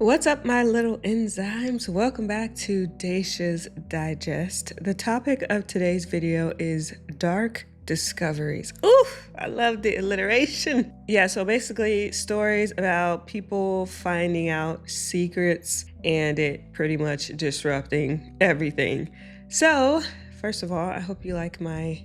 What's up, my little enzymes? Welcome back to Dacia's Digest. The topic of today's video is dark discoveries. Oof, I love the alliteration. Yeah, so basically stories about people finding out secrets and it pretty much disrupting everything. So, first of all, I hope you like my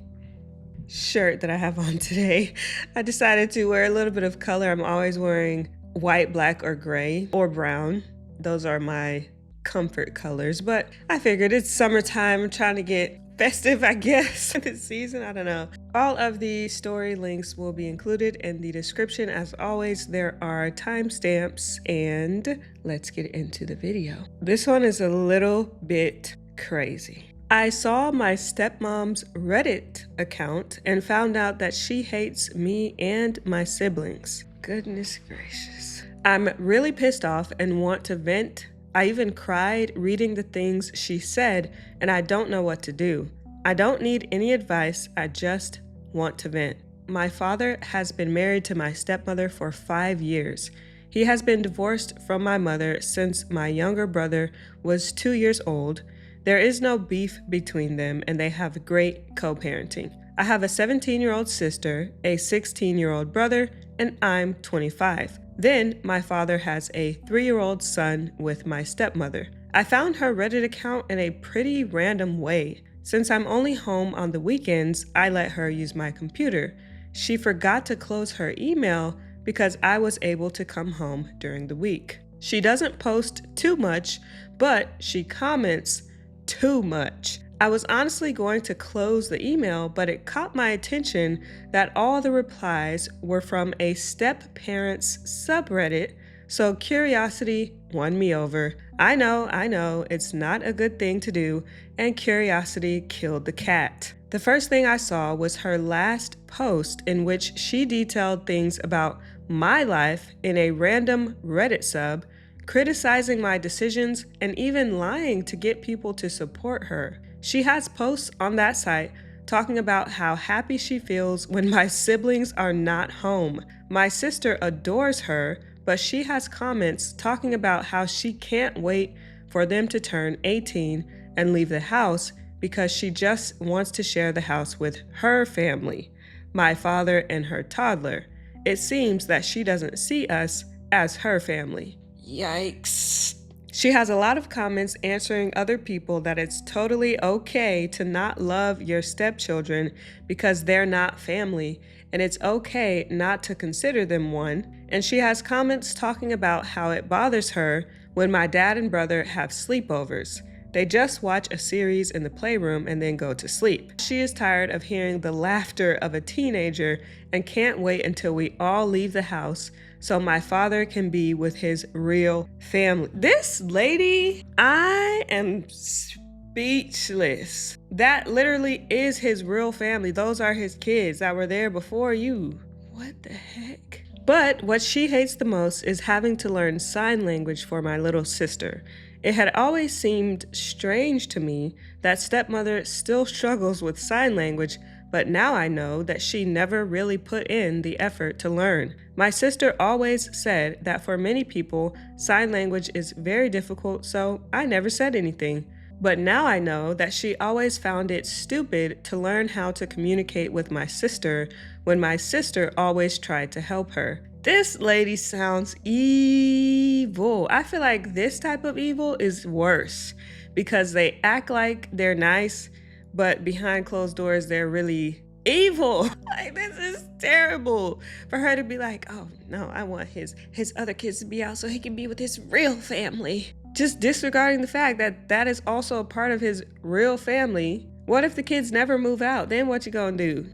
shirt that I have on today. I decided to wear a little bit of color. I'm always wearing white, black, or gray, or brown. Those are my comfort colors, but I figured it's summertime. I'm trying to get festive, I guess, this season. I don't know. All of the story links will be included in the description. As always, there are timestamps, and let's get into the video. This one is a little bit crazy. I saw my stepmom's Reddit account and found out that she hates me and my siblings. Goodness gracious. I'm really pissed off and want to vent. I even cried reading the things she said, and I don't know what to do. I don't need any advice, I just want to vent. My father has been married to my stepmother for 5 years. He has been divorced from my mother since my younger brother was 2 years old. There is no beef between them, and they have great co-parenting. I have a 17-year-old sister, a 16-year-old brother, and I'm 25. Then my father has a 3-year-old son with my stepmother. I found her Reddit account in a pretty random way. Since I'm only home on the weekends, I let her use my computer. She forgot to close her email because I was able to come home during the week. She doesn't post too much, but she comments too much. I was honestly going to close the email, but it caught my attention that all the replies were from a step-parents subreddit, so curiosity won me over. I know, it's not a good thing to do, and curiosity killed the cat. The first thing I saw was her last post in which she detailed things about my life in a random Reddit sub, criticizing my decisions and even lying to get people to support her. She has posts on that site talking about how happy she feels when my siblings are not home. My sister adores her, but she has comments talking about how she can't wait for them to turn 18 and leave the house because she just wants to share the house with her family, my father and her toddler. It seems that she doesn't see us as her family. Yikes. She has a lot of comments answering other people that it's totally okay to not love your stepchildren because they're not family, and it's okay not to consider them one. And she has comments talking about how it bothers her when my dad and brother have sleepovers. They just watch a series in the playroom and then go to sleep. She is tired of hearing the laughter of a teenager and can't wait until we all leave the house so my father can be with his real family. This lady, I am speechless. That literally is his real family. Those are his kids that were there before you. What the heck? But what she hates the most is having to learn sign language for my little sister. It had always seemed strange to me that stepmother still struggles with sign language, but now I know that she never really put in the effort to learn. My sister always said that for many people, sign language is very difficult, so I never said anything. But now I know that she always found it stupid to learn how to communicate with my sister when my sister always tried to help her. This lady sounds evil. I feel like this type of evil is worse because they act like they're nice, but behind closed doors, they're really evil. Like, this is terrible for her to be like, oh no, I want his other kids to be out so he can be with his real family. Just disregarding the fact that that is also a part of his real family. What if the kids never move out? Then what you gonna do?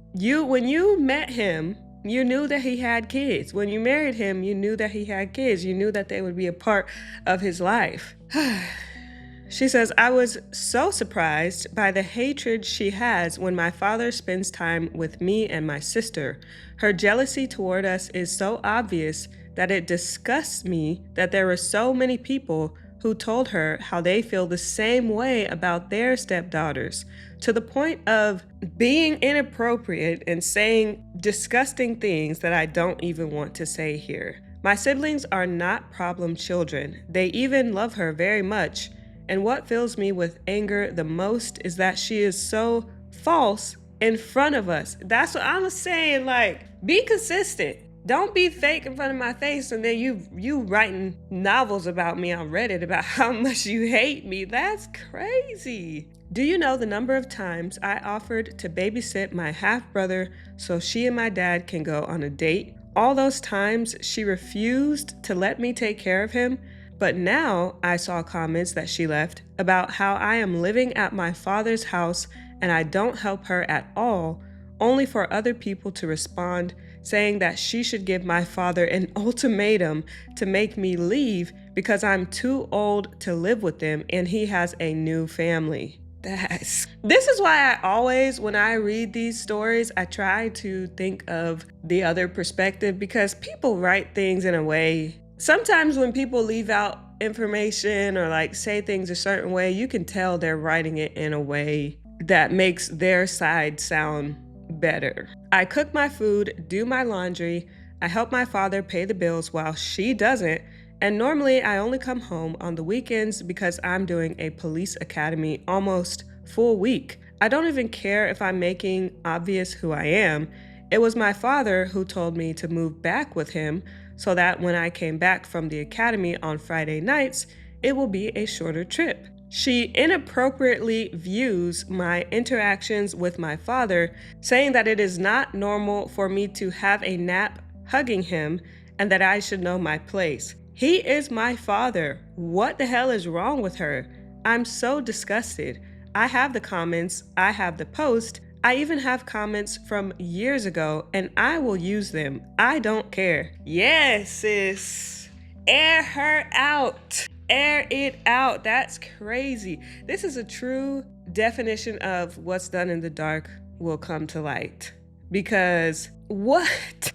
When you met him, you knew that he had kids. When you married him, you knew that he had kids. You knew that they would be a part of his life. She says, I was so surprised by the hatred she has when my father spends time with me and my sister. Her jealousy toward us is so obvious that it disgusts me that there are so many people who told her how they feel the same way about their stepdaughters, to the point of being inappropriate and saying disgusting things that I don't even want to say here. My siblings are not problem children. They even love her very much. And what fills me with anger the most is that she is so false in front of us. That's what I'm saying. Like, be consistent. Don't be fake in front of my face and then you writing novels about me on Reddit about how much you hate me. That's crazy. Do you know the number of times I offered to babysit my half-brother so she and my dad can go on a date? All those times she refused to let me take care of him. But now I saw comments that she left about how I am living at my father's house and I don't help her at all, only for other people to respond saying that she should give my father an ultimatum to make me leave because I'm too old to live with them and he has a new family. This is why I always, when I read these stories, I try to think of the other perspective because people write things in a way. Sometimes when people leave out information or like say things a certain way, you can tell they're writing it in a way that makes their side sound better. I cook my food, do my laundry, I help my father pay the bills while she doesn't, and normally I only come home on the weekends because I'm doing a police academy almost full week. I don't even care if I'm making obvious who I am. It was my father who told me to move back with him so that when I came back from the academy on Friday nights, it will be a shorter trip. She inappropriately views my interactions with my father, saying that it is not normal for me to have a nap hugging him and that I should know my place. He is my father. What the hell is wrong with her? I'm so disgusted. I have the comments, I have the post, I even have comments from years ago and I will use them. I don't care. Yes, sis. Air her out. Air it out. That's crazy. This is a true definition of what's done in the dark will come to light. Because what?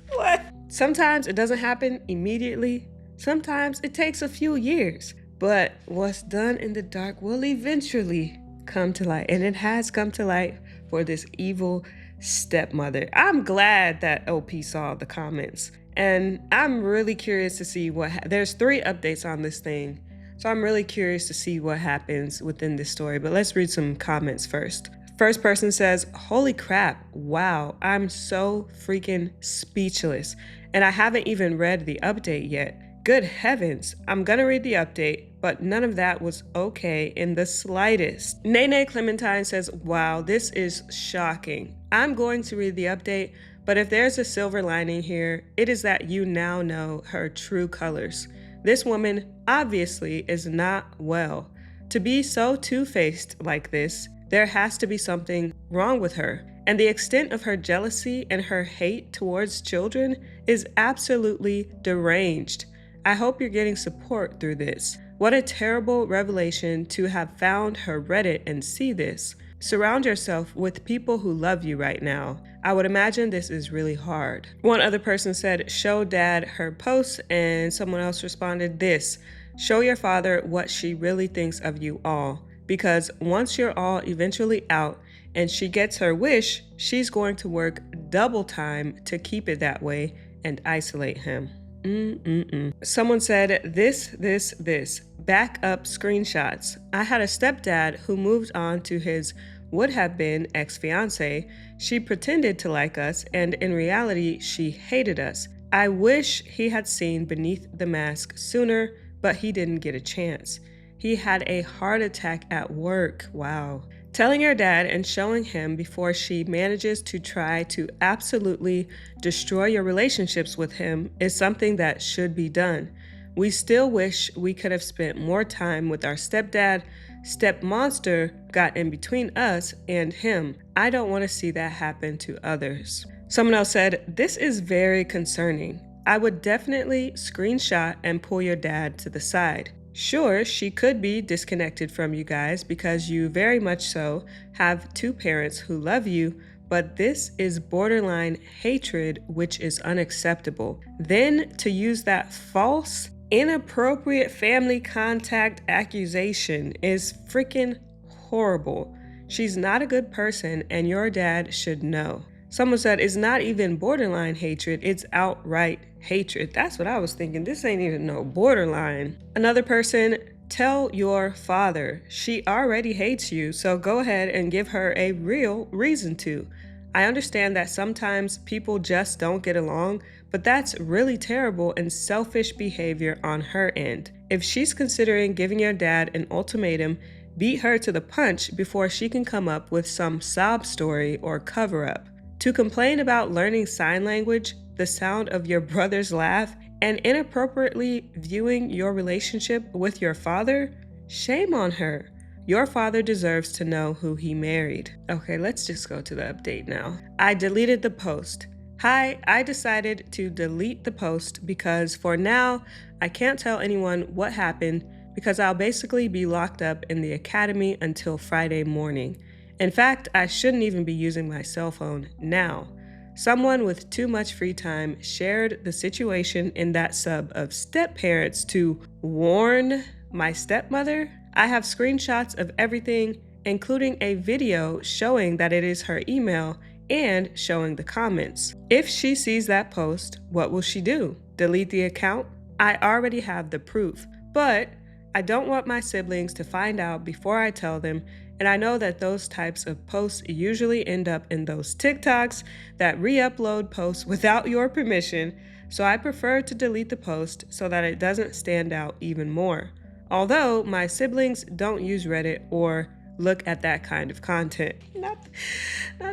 Sometimes it doesn't happen immediately. Sometimes it takes a few years. But what's done in the dark will eventually come to light. And it has come to light for this evil stepmother. I'm glad that OP saw the comments. And I'm really curious to see there's 3 updates on this thing. So I'm really curious to see what happens within this story. But let's read some comments first. First person says, holy crap, wow, I'm so freaking speechless. And I haven't even read the update yet. Good heavens, I'm gonna read the update, but none of that was okay in the slightest. Nene Clementine says, wow, this is shocking. I'm going to read the update, but if there's a silver lining here, it is that you now know her true colors. This woman obviously is not well. To be so two-faced like this, there has to be something wrong with her. And the extent of her jealousy and her hate towards children is absolutely deranged. I hope you're getting support through this. What a terrible revelation to have found her Reddit and see this. Surround yourself with people who love you right now. I would imagine this is really hard. One other person said, show dad her post, and someone else responded this, show your father what she really thinks of you all. Because once you're all eventually out and she gets her wish, she's going to work double time to keep it that way and isolate him. Someone said, this, back up screenshots. I had a stepdad who moved on to his would have been ex-fiance. She pretended to like us, and in reality, she hated us. I wish he had seen beneath the mask sooner, but he didn't get a chance. He had a heart attack at work. Wow. Telling your dad and showing him before she manages to try to absolutely destroy your relationships with him is something that should be done. We still wish we could have spent more time with our stepdad. Step monster got in between us and him. I don't want to see that happen to others. Someone else said, this is very concerning. I would definitely screenshot and pull your dad to the side. Sure, she could be disconnected from you guys because you very much so have 2 parents who love you, but this is borderline hatred, which is unacceptable. Then to use that false, inappropriate family contact accusation is freaking horrible. She's not a good person and your dad should know. Someone said it's not even borderline hatred, it's outright hatred. That's what I was thinking. This ain't even no borderline. Another person, tell your father. She already hates you, so go ahead and give her a real reason to. I understand that sometimes people just don't get along, but that's really terrible and selfish behavior on her end. If she's considering giving your dad an ultimatum, beat her to the punch before she can come up with some sob story or cover up. To complain about learning sign language, the sound of your brother's laugh, and inappropriately viewing your relationship with your father, shame on her. Your father deserves to know who he married. Okay, let's just go to the update now. I deleted the post. Hi, I decided to delete the post because for now, I can't tell anyone what happened because I'll basically be locked up in the academy until Friday morning. In fact, I shouldn't even be using my cell phone now. Someone with too much free time shared the situation in that sub of step-parents to warn my stepmother. I have screenshots of everything, including a video showing that it is her email and showing the comments. If she sees that post, what will she do? Delete the account? I already have the proof, but I don't want my siblings to find out before I tell them, and I know that those types of posts usually end up in those TikToks that re-upload posts without your permission, so I prefer to delete the post so that it doesn't stand out even more. Although my siblings don't use Reddit or look at that kind of content. Not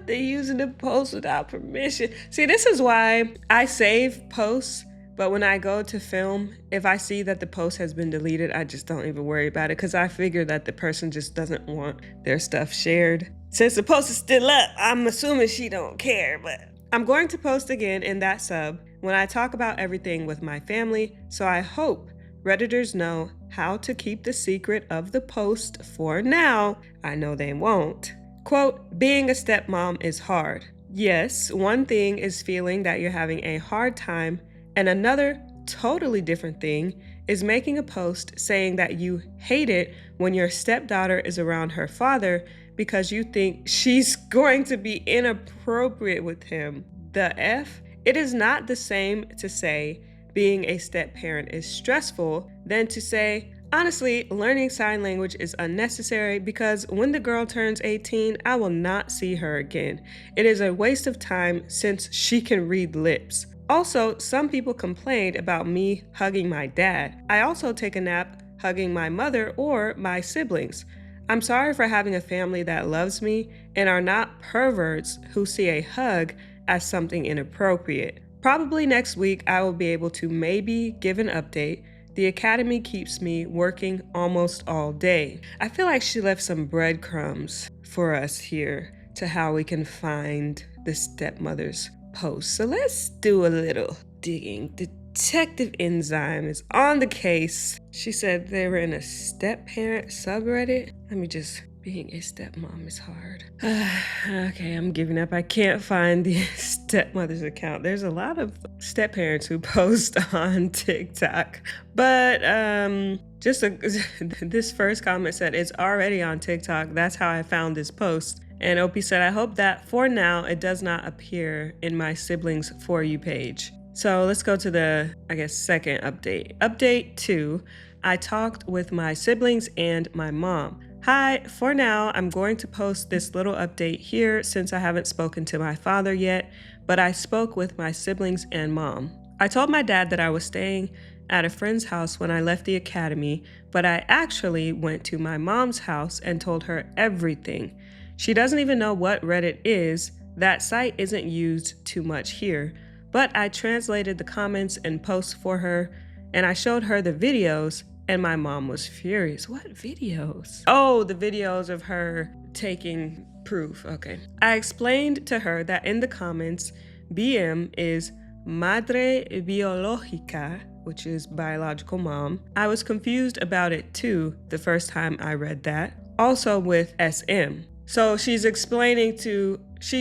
they using the post without permission. See, this is why I save posts, but when I go to film, if I see that the post has been deleted, I just don't even worry about it because I figure that the person just doesn't want their stuff shared. Since the post is still up, I'm assuming she don't care, but I'm going to post again in that sub when I talk about everything with my family, so I hope Redditors know how to keep the secret of the post for now. I know they won't. Quote, being a stepmom is hard. Yes, one thing is feeling that you're having a hard time, and another totally different thing is making a post saying that you hate it when your stepdaughter is around her father because you think she's going to be inappropriate with him. The F? It is not the same to say being a step-parent is stressful than to say, honestly, learning sign language is unnecessary because when the girl turns 18, I will not see her again. It is a waste of time since she can read lips. Also, some people complained about me hugging my dad. I also take a nap hugging my mother or my siblings. I'm sorry for having a family that loves me and are not perverts who see a hug as something inappropriate. Probably next week I will be able to maybe give an update. The academy keeps me working almost all day. I feel like she left some breadcrumbs for us here to how we can find the stepmother's post. So let's do a little digging. Detective Enzyme is on the case. She said they were in a step-parent subreddit. Being a stepmom is hard. Okay, I'm giving up. I can't find the stepmother's account. There's a lot of step-parents who post on TikTok. But this first comment said, it's already on TikTok. That's how I found this post. And Opie said, I hope that for now it does not appear in my siblings' For You page. So let's go to the, second update. Update 2, I talked with my siblings and my mom. Hi, for now, I'm going to post this little update here since I haven't spoken to my father yet, but I spoke with my siblings and mom. I told my dad that I was staying at a friend's house when I left the academy, but I actually went to my mom's house and told her everything. She doesn't even know what Reddit is. That site isn't used too much here, but I translated the comments and posts for her, and I showed her the videos, and my mom was furious. What videos? Oh, the videos of her taking proof. Okay. I explained to her that in the comments, BM is Madre Biológica, which is biological mom. I was confused about it too the first time I read that. Also with SM. So she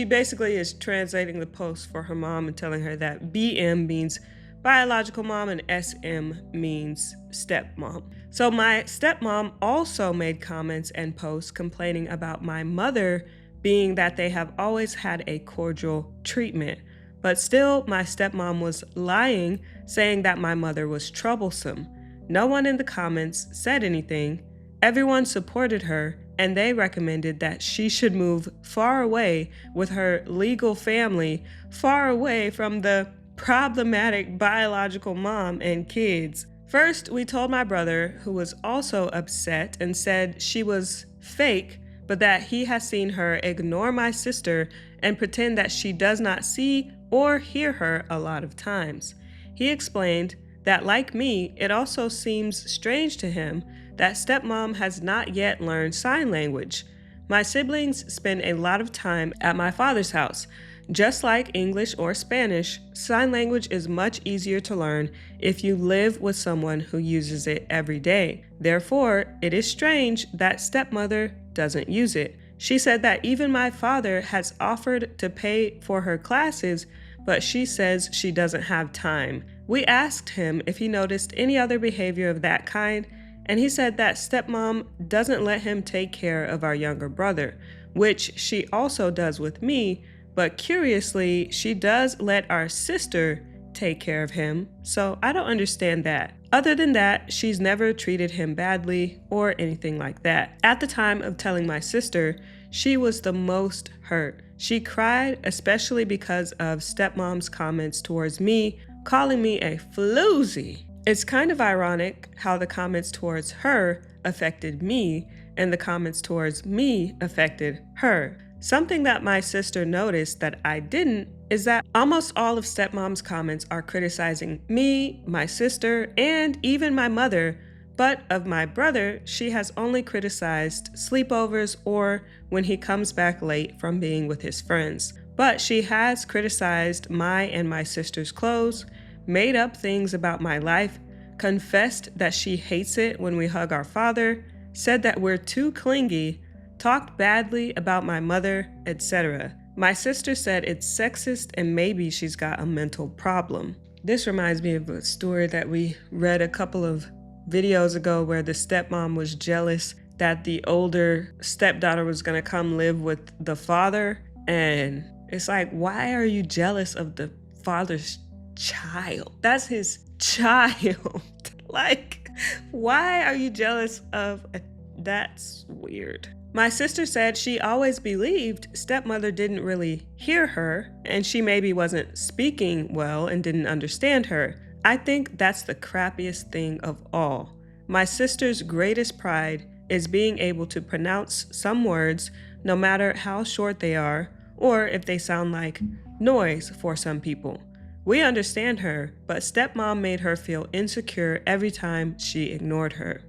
basically is translating the post for her mom and telling her that BM means biological mom and SM means stepmom. So my stepmom also made comments and posts complaining about my mother being that they have always had a cordial treatment. But still, my stepmom was lying, saying that my mother was troublesome. No one in the comments said anything. Everyone supported her, and they recommended that she should move far away with her legal family, far away from the problematic biological mom and kids. First, we told my brother, who was also upset and said she was fake, but that he has seen her ignore my sister and pretend that she does not see or hear her a lot of times. He explained that, like me, it also seems strange to him that stepmom has not yet learned sign language. My siblings spend a lot of time at my father's house. Just like English or Spanish, sign language is much easier to learn if you live with someone who uses it every day. Therefore, it is strange that stepmother doesn't use it. She said that even my father has offered to pay for her classes, but she says she doesn't have time. We asked him if he noticed any other behavior of that kind, and he said that stepmom doesn't let him take care of our younger brother, which she also does with me, but curiously, she does let our sister take care of him, so I don't understand that. Other than that, she's never treated him badly or anything like that. At the time of telling my sister, she was the most hurt. She cried, especially because of stepmom's comments towards me, calling me a floozy. It's kind of ironic how the comments towards her affected me and the comments towards me affected her. Something that my sister noticed that I didn't is that almost all of stepmom's comments are criticizing me, my sister, and even my mother, but of my brother, she has only criticized sleepovers or when he comes back late from being with his friends. But she has criticized my and my sister's clothes, made up things about my life, confessed that she hates it when we hug our father, said that we're too clingy, talked badly about my mother, etc. My sister said it's sexist and maybe she's got a mental problem. This reminds me of a story that we read a couple of videos ago where the stepmom was jealous that the older stepdaughter was going to come live with the father. And it's like, why are you jealous of the father's child? That's his child. Like, why are you jealous of that's weird. My sister said she always believed stepmother didn't really hear her and she maybe wasn't speaking well and didn't understand her. I think that's the crappiest thing of all. My sister's greatest pride is being able to pronounce some words no matter how short they are or if they sound like noise for some people. We understand her, but stepmom made her feel insecure every time she ignored her.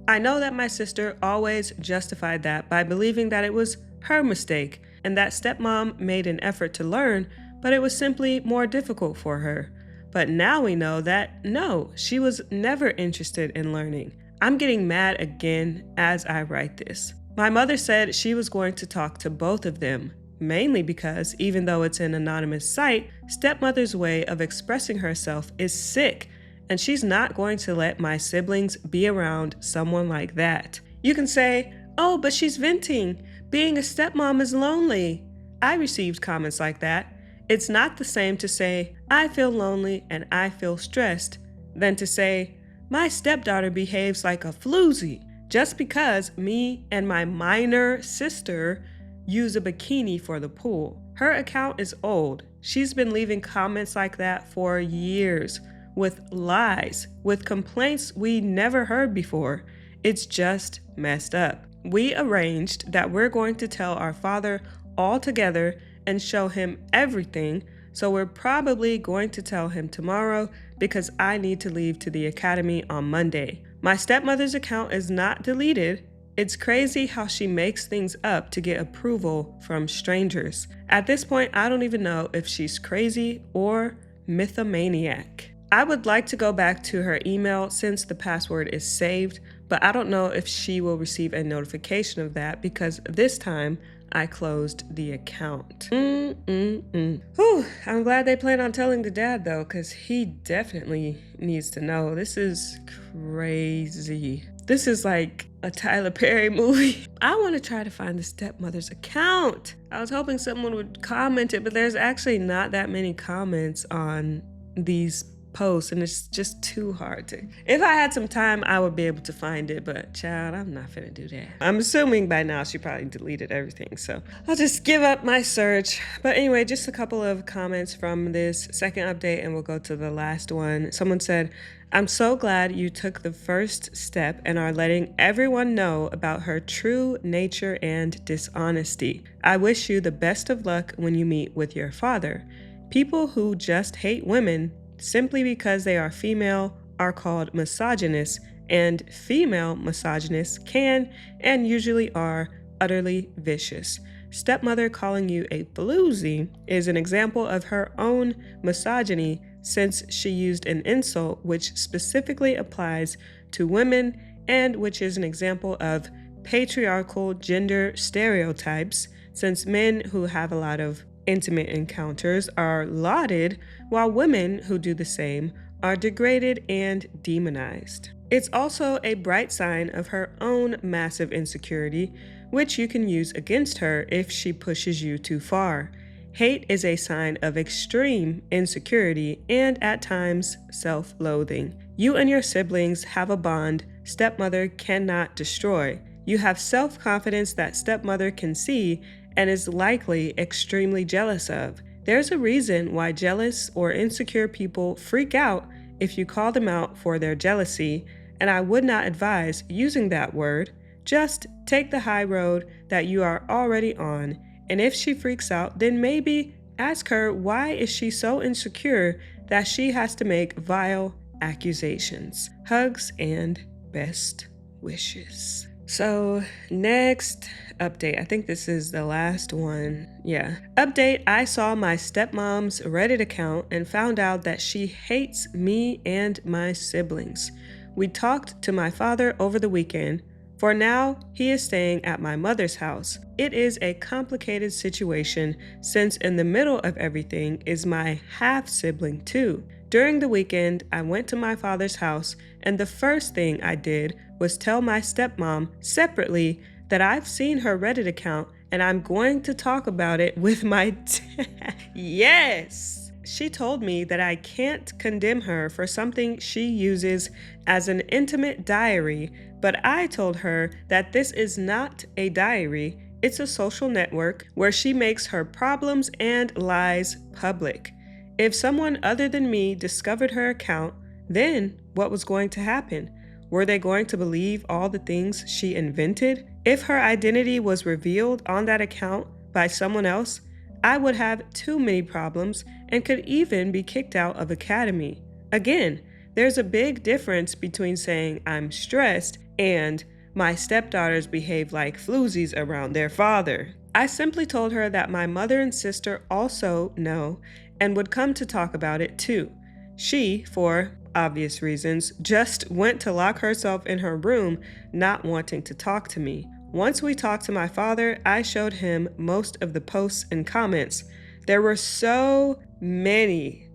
I know that my sister always justified that by believing that it was her mistake and that stepmom made an effort to learn, but it was simply more difficult for her. But now we know that no, she was never interested in learning. I'm getting mad again as I write this. My mother said she was going to talk to both of them, mainly because even though it's an anonymous site, stepmother's way of expressing herself is sick, and she's not going to let my siblings be around someone like that. You can say, oh, but she's venting. Being a stepmom is lonely. I received comments like that. It's not the same to say, I feel lonely and I feel stressed, than to say, my stepdaughter behaves like a floozy, just because me and my minor sister use a bikini for the pool. Her account is old. She's been leaving comments like that for years, with lies, with complaints we never heard before. It's just messed up. We arranged that we're going to tell our father all together and show him everything, so we're probably going to tell him tomorrow because I need to leave to the academy on Monday. My stepmother's account is not deleted. It's crazy how she makes things up to get approval from strangers. At this point, I don't even know if she's crazy or mythomaniac. I would like to go back to her email since the password is saved, but I don't know if she will receive a notification of that because this time I closed the account. Whew, I'm glad they plan on telling the dad though, because he definitely needs to know. This is crazy. This is like a Tyler Perry movie. I want to try to find the stepmother's account. I was hoping someone would comment it, but there's actually not that many comments on these posts, and it's just too hard to. If I had some time, I would be able to find it, but child, I'm not finna do that. I'm assuming by now she probably deleted everything, so I'll just give up my search. But anyway, just a couple of comments from this second update, and we'll go to the last one. Someone said, I'm so glad you took the first step and are letting everyone know about her true nature and dishonesty. I wish you the best of luck when you meet with your father. People who just hate women simply because they are female are called misogynists, and female misogynists can and usually are utterly vicious. Stepmother calling you a floozy is an example of her own misogyny, since she used an insult which specifically applies to women and which is an example of patriarchal gender stereotypes, since men who have a lot of intimate encounters are lauded, while women who do the same are degraded and demonized. It's also a bright sign of her own massive insecurity, which you can use against her if she pushes you too far. Hate is a sign of extreme insecurity and, at times, self-loathing. You and your siblings have a bond stepmother cannot destroy. You have self-confidence that stepmother can see and is likely extremely jealous of. There's a reason why jealous or insecure people freak out if you call them out for their jealousy, and I would not advise using that word. Just take the high road that you are already on, and if she freaks out, then maybe ask her why is she so insecure that she has to make vile accusations. Hugs and best wishes. So next update, I think this is the last one. Yeah. Update, I saw my stepmom's Reddit account and found out that she hates me and my siblings. We talked to my father over the weekend. For now, he is staying at my mother's house. It is a complicated situation since in the middle of everything is my half-sibling too. During the weekend, I went to my father's house, and the first thing I did was tell my stepmom separately that I've seen her Reddit account and I'm going to talk about it with my dad. Yes! She told me that I can't condemn her for something she uses as an intimate diary, but I told her that this is not a diary, it's a social network where she makes her problems and lies public. If someone other than me discovered her account, then what was going to happen? Were they going to believe all the things she invented? If her identity was revealed on that account by someone else, I would have too many problems and could even be kicked out of academy. Again, there's a big difference between saying I'm stressed and my stepdaughters behave like floozies around their father. I simply told her that my mother and sister also know and would come to talk about it too. She, for obvious reasons, just went to lock herself in her room, not wanting to talk to me. Once we talked to my father, I showed him most of the posts and comments. There were so many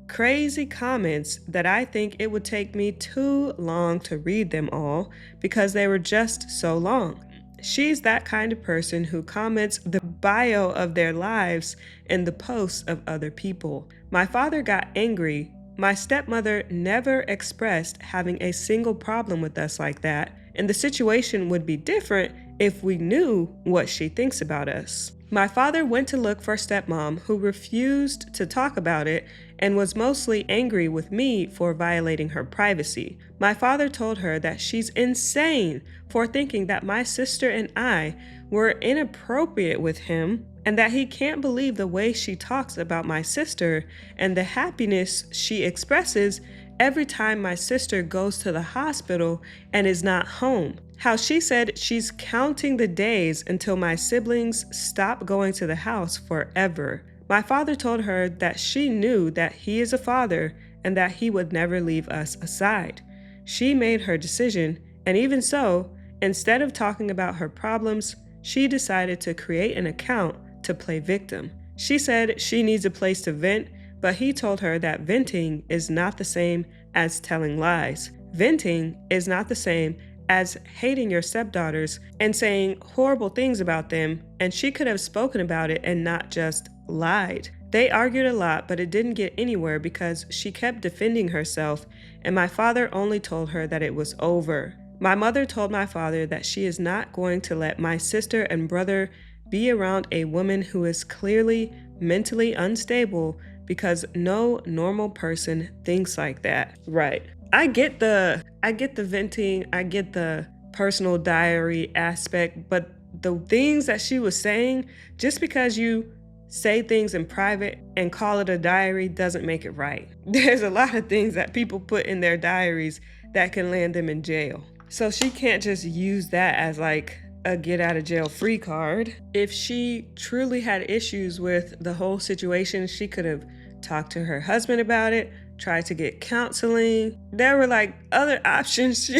crazy comments that I think it would take me too long to read them all because they were just so long. She's that kind of person who comments the bio of their lives in the posts of other people. My father got angry. My stepmother never expressed having a single problem with us like that, and the situation would be different if we knew what she thinks about us. My father went to look for stepmom, who refused to talk about it and was mostly angry with me for violating her privacy. My father told her that she's insane for thinking that my sister and I were inappropriate with him, and that he can't believe the way she talks about my sister and the happiness she expresses every time my sister goes to the hospital and is not home. How she said she's counting the days until my siblings stop going to the house forever. My father told her that she knew that he is a father and that he would never leave us aside. She made her decision, and even so, Instead of talking about her problems, she decided to create an account to play victim. She said she needs a place to vent, but he told her that venting is not the same as telling lies. Venting is not the same as hating your stepdaughters and saying horrible things about them, and she could have spoken about it and not just lied. They argued a lot, but it didn't get anywhere because she kept defending herself, and my father only told her that it was over. My mother told my father that she is not going to let my sister and brother be around a woman who is clearly mentally unstable because no normal person thinks like that. Right. I get the venting, I get the personal diary aspect, but the things that she was saying, just because you say things in private and call it a diary doesn't make it right. There's a lot of things that people put in their diaries that can land them in jail. So she can't just use that as like a get out of jail free card. If she truly had issues with the whole situation, she could have talked to her husband about it, tried to get counseling. There were like other options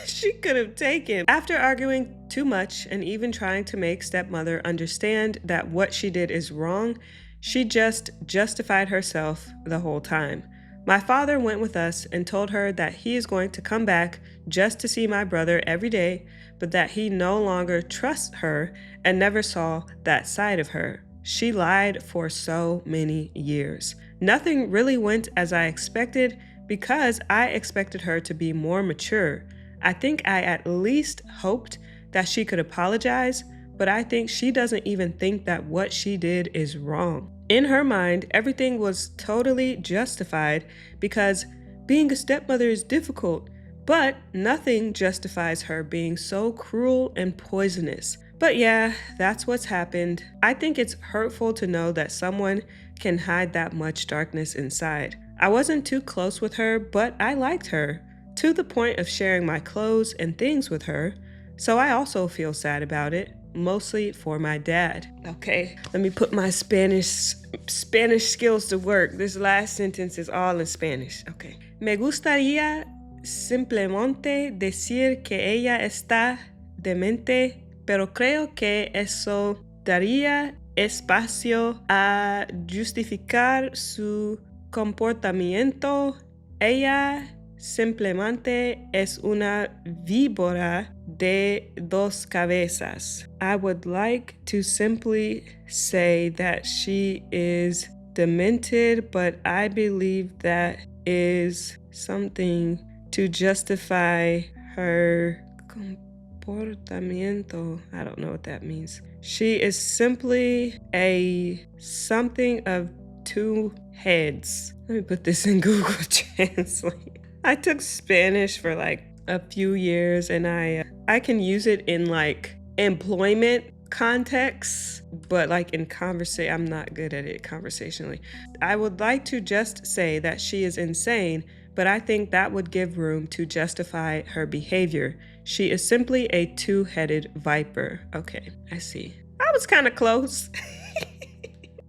she could have taken. After arguing too much and even trying to make stepmother understand that what she did is wrong, she just justified herself the whole time. My father went with us and told her that he is going to come back just to see my brother every day, but that he no longer trusts her and never saw that side of her. She lied for so many years. Nothing really went as I expected because I expected her to be more mature. I think I at least hoped that she could apologize, but I think she doesn't even think that what she did is wrong. In her mind, everything was totally justified because being a stepmother is difficult, but nothing justifies her being so cruel and poisonous. But yeah, that's what's happened. I think it's hurtful to know that someone can hide that much darkness inside. I wasn't too close with her, but I liked her, to the point of sharing my clothes and things with her. So I also feel sad about it, mostly for my dad. Okay, let me put my Spanish skills to work. This last sentence is all in Spanish. Okay. Me gustaría simplemente decir que ella está demente, pero creo que eso daría espacio a justificar su comportamiento. Ella simplemente es una víbora de dos cabezas. I would like to simply say that she is demented, but I believe that is something to justify her comportamiento. I don't know what that means. She is simply a something of two heads. Let me put this in Google Translate. I took Spanish for like a few years, and I can use it in like employment contexts, but like in conversation, I'm not good at it conversationally. I would like to just say that she is insane, but I think that would give room to justify her behavior. She is simply a two-headed viper. Okay, I see. I was kind of close.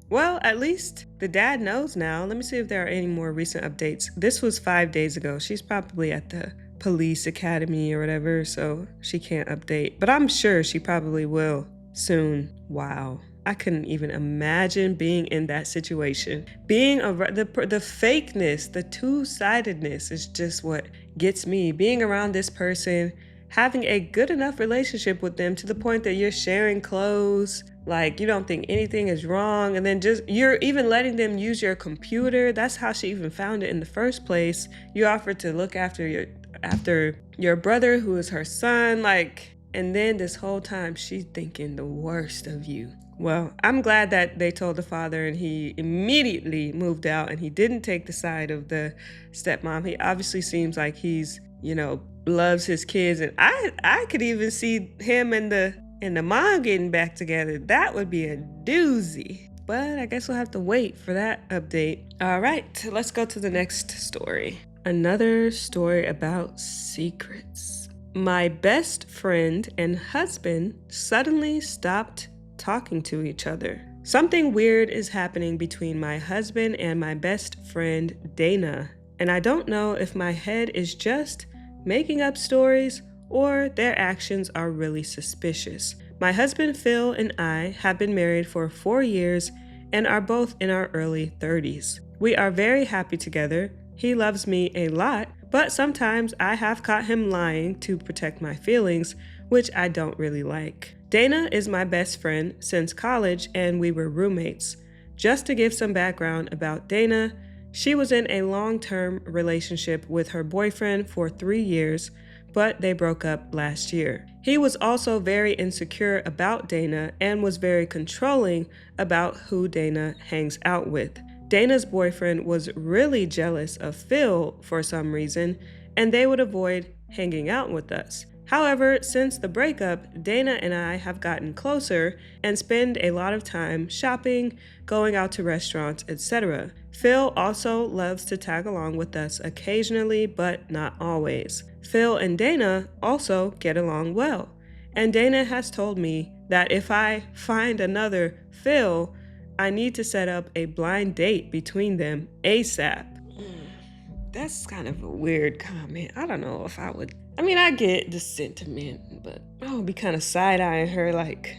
Well, at least the dad knows now. Let me see if there are any more recent updates. This was 5 days ago. She's probably at the police academy or whatever, so she can't update. But I'm sure she probably will soon. Wow. I couldn't even imagine being in that situation. Being the fakeness, the two-sidedness is just what gets me. Being around this person, having a good enough relationship with them to the point that you're sharing clothes, like you don't think anything is wrong, and then just you're even letting them use your computer. That's how she even found it in the first place. You offered to look after your brother, who is her son, like, and then this whole time she's thinking the worst of you. Well, I'm glad that they told the father and he immediately moved out and he didn't take the side of the stepmom. He obviously seems like he's, loves his kids, and I could even see him and the mom getting back together. That would be a doozy. But I guess we'll have to wait for that update. All right, let's go to the next story. Another story about secrets. My best friend and husband suddenly stopped talking to each other. Something weird is happening between my husband and my best friend, Dana, and I don't know if my head is just making up stories or their actions are really suspicious. My husband Phil and I have been married for 4 years and are both in our early 30s. We are very happy together. He loves me a lot, but sometimes I have caught him lying to protect my feelings, which I don't really like. Dana is my best friend since college and we were roommates. Just to give some background about Dana, she was in a long-term relationship with her boyfriend for 3 years, but they broke up last year. He was also very insecure about Dana and was very controlling about who Dana hangs out with. Dana's boyfriend was really jealous of Phil for some reason, and they would avoid hanging out with us. However, since the breakup, Dana and I have gotten closer and spend a lot of time shopping, going out to restaurants, etc. Phil also loves to tag along with us occasionally, but not always. Phil and Dana also get along well, and Dana has told me that if I find another Phil, I need to set up a blind date between them ASAP. That's kind of a weird comment. I don't know if I would. I mean, I get the sentiment, but I would be kind of side-eyeing her like.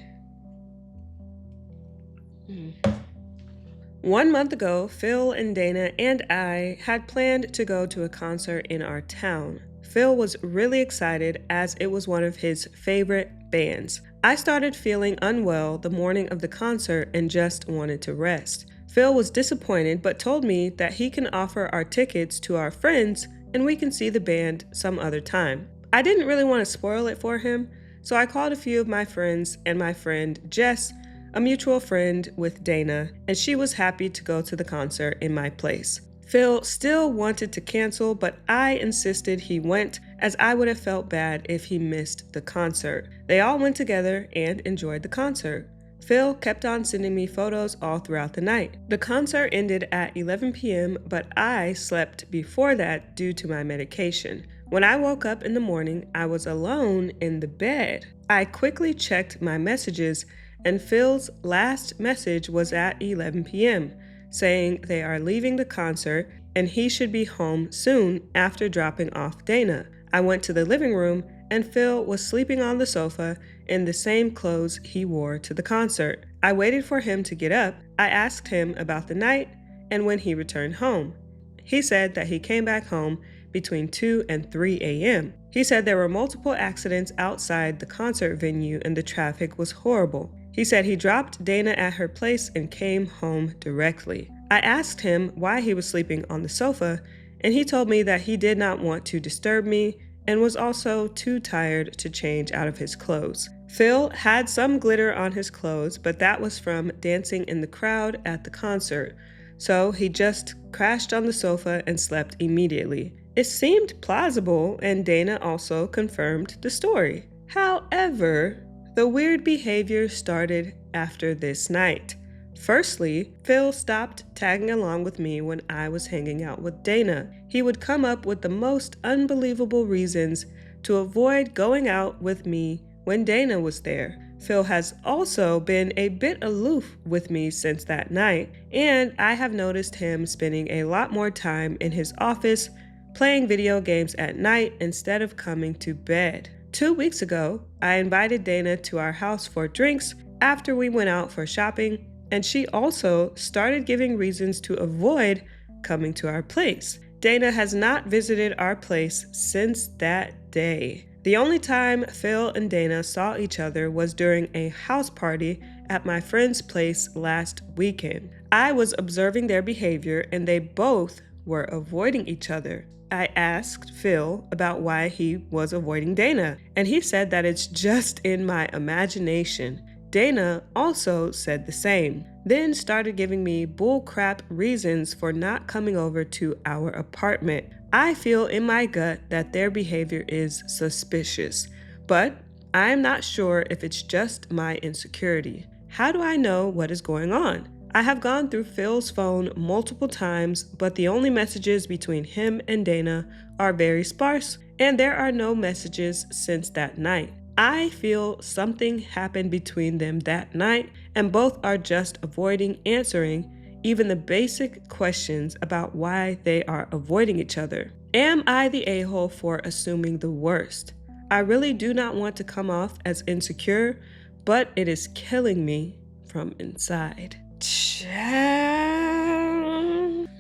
1 month ago, Phil and Dana and I had planned to go to a concert in our town. Phil was really excited as it was one of his favorite bands. I started feeling unwell the morning of the concert and just wanted to rest. Phil was disappointed but told me that he can offer our tickets to our friends and we can see the band some other time. I didn't really want to spoil it for him, so I called a few of my friends and my friend Jess, a mutual friend with Dana, and she was happy to go to the concert in my place. Phil still wanted to cancel, but I insisted he went as I would have felt bad if he missed the concert. They all went together and enjoyed the concert. Phil kept on sending me photos all throughout the night. The concert ended at 11 p.m., but I slept before that due to my medication. When I woke up in the morning, I was alone in the bed. I quickly checked my messages, and Phil's last message was at 11 p.m., saying they are leaving the concert and he should be home soon after dropping off Dana. I went to the living room and Phil was sleeping on the sofa in the same clothes he wore to the concert. I waited for him to get up. I asked him about the night and when he returned home. He said that he came back home between 2 and 3 a.m. He said there were multiple accidents outside the concert venue and the traffic was horrible. He said he dropped Dana at her place and came home directly. I asked him why he was sleeping on the sofa, and he told me that he did not want to disturb me and was also too tired to change out of his clothes. Phil had some glitter on his clothes, but that was from dancing in the crowd at the concert, so he just crashed on the sofa and slept immediately. It seemed plausible, and Dana also confirmed the story. However, the weird behavior started after this night. Firstly, Phil stopped tagging along with me when I was hanging out with Dana. He would come up with the most unbelievable reasons to avoid going out with me when Dana was there. Phil has also been a bit aloof with me since that night, and I have noticed him spending a lot more time in his office playing video games at night instead of coming to bed. 2 weeks ago, I invited Dana to our house for drinks after we went out for shopping, and she also started giving reasons to avoid coming to our place. Dana has not visited our place since that day. The only time Phil and Dana saw each other was during a house party at my friend's place last weekend. I was observing their behavior and they both were avoiding each other. I asked Phil about why he was avoiding Dana, and he said that it's just in my imagination. Dana also said the same, then started giving me bullcrap reasons for not coming over to our apartment. I feel in my gut that their behavior is suspicious, but I am not sure if it's just my insecurity. How do I know what is going on? I have gone through Phil's phone multiple times, but the only messages between him and Dana are very sparse, and there are no messages since that night. I feel something happened between them that night, and both are just avoiding answering even the basic questions about why they are avoiding each other. Am I the a-hole for assuming the worst? I really do not want to come off as insecure, but it is killing me from inside. Child,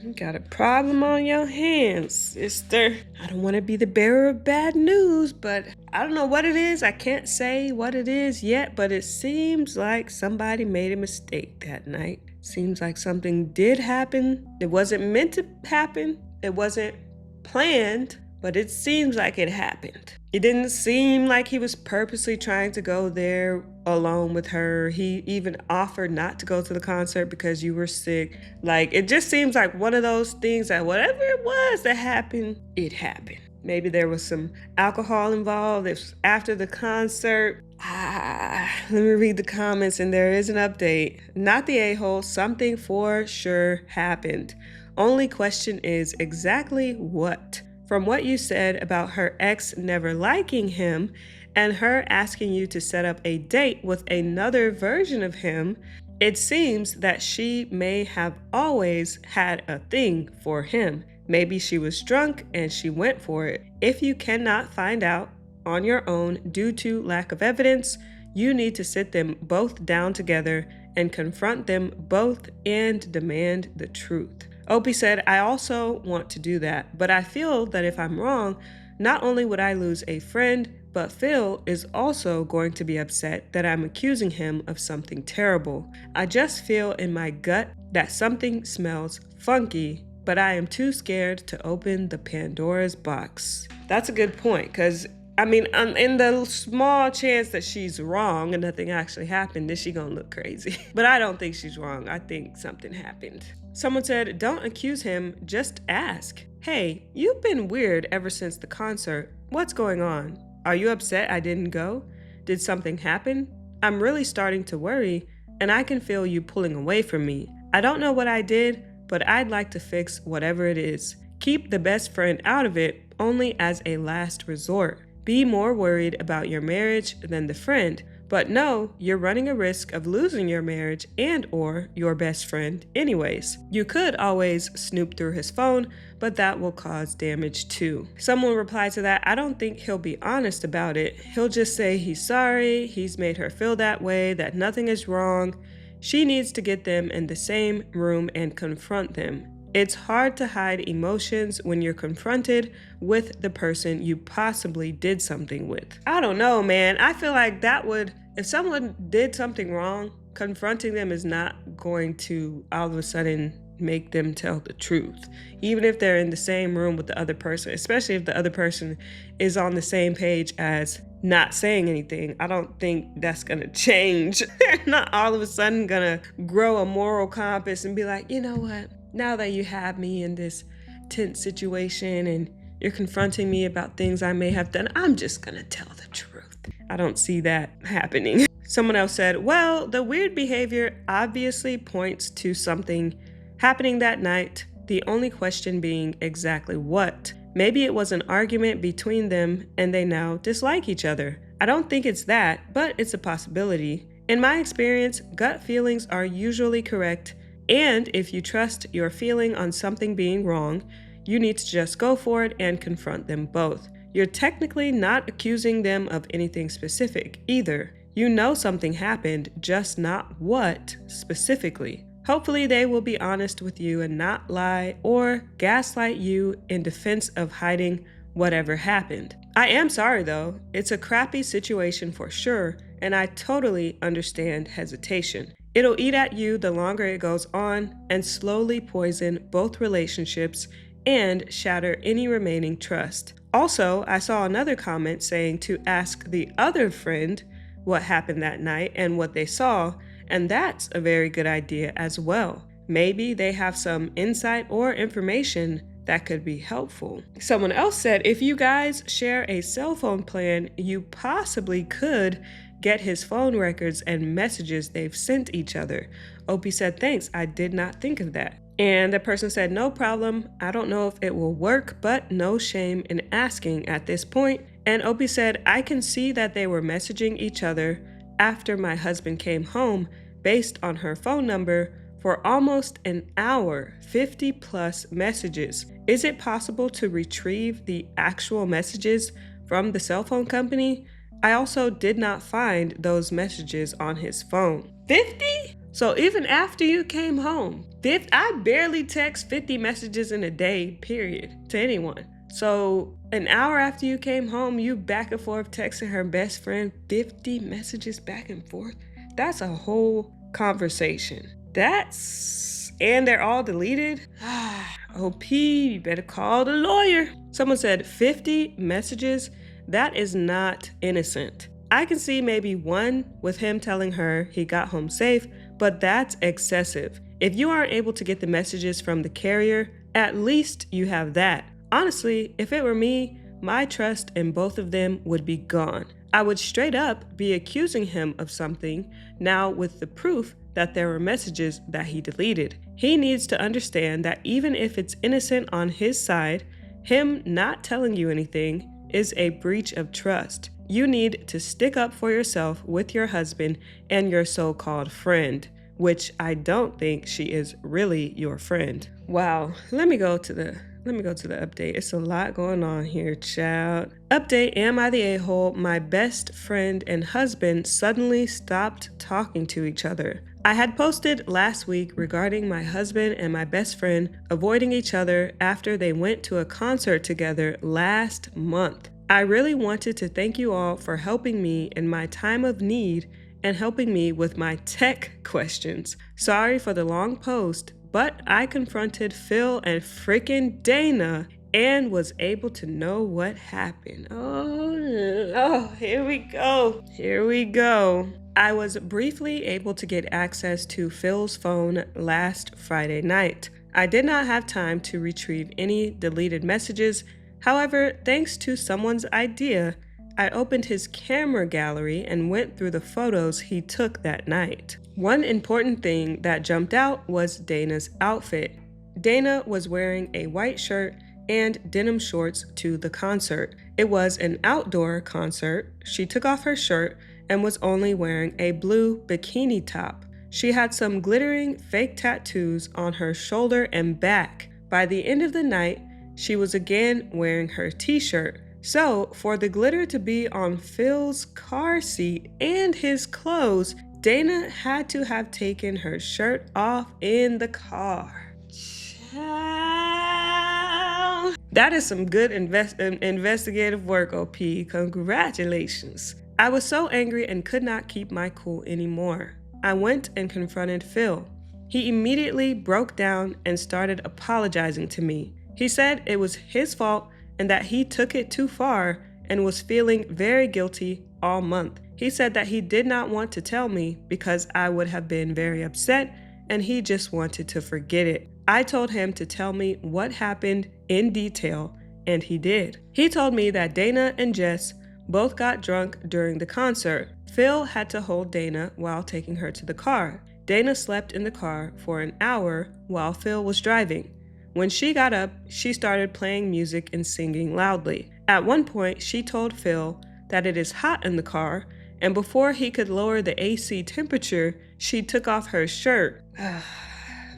you got a problem on your hands, sister. I don't want to be the bearer of bad news, but I don't know what it is. I can't say what it is yet, but it seems like somebody made a mistake that night. Seems like something did happen. It wasn't meant to happen. It wasn't planned, but it seems like it happened. It didn't seem like he was purposely trying to go there alone with her. He even offered not to go to the concert because you were sick. Like, it just seems like one of those things that whatever it was that happened, it happened. Maybe there was some alcohol involved. It was after the concert. Let me read the comments, and there is an update. Not the a-hole. Something for sure happened. Only question is exactly what? From what you said about her ex never liking him and her asking you to set up a date with another version of him, it seems that she may have always had a thing for him. Maybe she was drunk and she went for it. If you cannot find out on your own due to lack of evidence, you need to sit them both down together and confront them both and demand the truth. Opie said, I also want to do that, but I feel that if I'm wrong, not only would I lose a friend, but Phil is also going to be upset that I'm accusing him of something terrible. I just feel in my gut that something smells funky, but I am too scared to open the Pandora's box. That's a good point, because I mean, in the small chance that she's wrong and nothing actually happened, is she gonna look crazy? But I don't think she's wrong. I think something happened. Someone said, don't accuse him, just ask. Hey, you've been weird ever since the concert. What's going on? Are you upset I didn't go? Did something happen? I'm really starting to worry, and I can feel you pulling away from me. I don't know what I did, but I'd like to fix whatever it is. Keep the best friend out of it, only as a last resort. Be more worried about your marriage than the friend, but know you're running a risk of losing your marriage and or your best friend anyways. You could always snoop through his phone, but that will cause damage too. Someone replied to that, I don't think he'll be honest about it. He'll just say he's sorry, he's made her feel that way, that nothing is wrong. She needs to get them in the same room and confront them. It's hard to hide emotions when you're confronted with the person you possibly did something with. I don't know, man. I feel like that would, if someone did something wrong, confronting them is not going to all of a sudden make them tell the truth. Even if they're in the same room with the other person, especially if the other person is on the same page as not saying anything, I don't think that's gonna change. They're not all of a sudden gonna grow a moral compass and be like, you know what? Now that you have me in this tense situation and you're confronting me about things I may have done, I'm just gonna tell the truth. I don't see that happening. Someone else said, well, the weird behavior obviously points to something happening that night, the only question being exactly what. Maybe it was an argument between them and they now dislike each other. I don't think it's that, but it's a possibility. In my experience, gut feelings are usually correct. And if you trust your feeling on something being wrong, you need to just go for it and confront them both. You're technically not accusing them of anything specific either. You know something happened, just not what specifically. Hopefully they will be honest with you and not lie or gaslight you in defense of hiding whatever happened. I am sorry though. It's a crappy situation for sure, and I totally understand hesitation. It'll eat at you the longer it goes on and slowly poison both relationships and shatter any remaining trust. Also, I saw another comment saying to ask the other friend what happened that night and what they saw, and that's a very good idea as well. Maybe they have some insight or information that could be helpful. Someone else said, if you guys share a cell phone plan, you possibly could get his phone records and messages they've sent each other. Opie said, thanks, I did not think of that. And the person said, no problem. I don't know if it will work, but no shame in asking at this point. And Opie said, I can see that they were messaging each other after my husband came home based on her phone number for almost an hour, 50+ messages. Is it possible to retrieve the actual messages from the cell phone company, I also did not find those messages on his phone. 50? So even after you came home, I barely text 50 messages in a day, period, to anyone. So an hour after you came home, you back and forth texting her best friend 50 messages back and forth? That's a whole conversation. And they're all deleted? OP, you better call the lawyer. Someone said 50 messages? That is not innocent. I can see maybe one with him telling her he got home safe, but that's excessive. If you aren't able to get the messages from the carrier, at least you have that. Honestly, if it were me, my trust in both of them would be gone. I would straight up be accusing him of something now with the proof that there were messages that he deleted. He needs to understand that even if it's innocent on his side, him not telling you anything is a breach of trust. You need to stick up for yourself with your husband and your so-called friend, which I don't think she is really your friend. Wow, let me go to the update. It's a lot going on here, child. Update, am I the a-hole? My best friend and husband suddenly stopped talking to each other. I had posted last week regarding my husband and my best friend avoiding each other after they went to a concert together last month. I really wanted to thank you all for helping me in my time of need and helping me with my tech questions. Sorry for the long post, but I confronted Phil and freaking Dana and was able to know what happened. Oh, here we go. I was briefly able to get access to Phil's phone last Friday night. I did not have time to retrieve any deleted messages. However, thanks to someone's idea, I opened his camera gallery and went through the photos he took that night. One important thing that jumped out was Dana's outfit. Dana was wearing a white shirt and denim shorts to the concert. It was an outdoor concert. She took off her shirt and was only wearing a blue bikini top. She had some glittering fake tattoos on her shoulder and back. By the end of the night, she was again wearing her t-shirt. So, for the glitter to be on Phil's car seat and his clothes, Dana had to have taken her shirt off in the car. Child. That is some good investigative work, OP. Congratulations. I was so angry and could not keep my cool anymore. I went and confronted Phil. He immediately broke down and started apologizing to me. He said it was his fault and that he took it too far and was feeling very guilty all month. He said that he did not want to tell me because I would have been very upset and he just wanted to forget it. I told him to tell me what happened in detail, and he did. He told me that Dana and Jess both got drunk during the concert. Phil had to hold Dana while taking her to the car. Dana slept in the car for an hour while Phil was driving. When she got up, she started playing music and singing loudly. At one point, she told Phil that it is hot in the car, and before he could lower the AC temperature, she took off her shirt.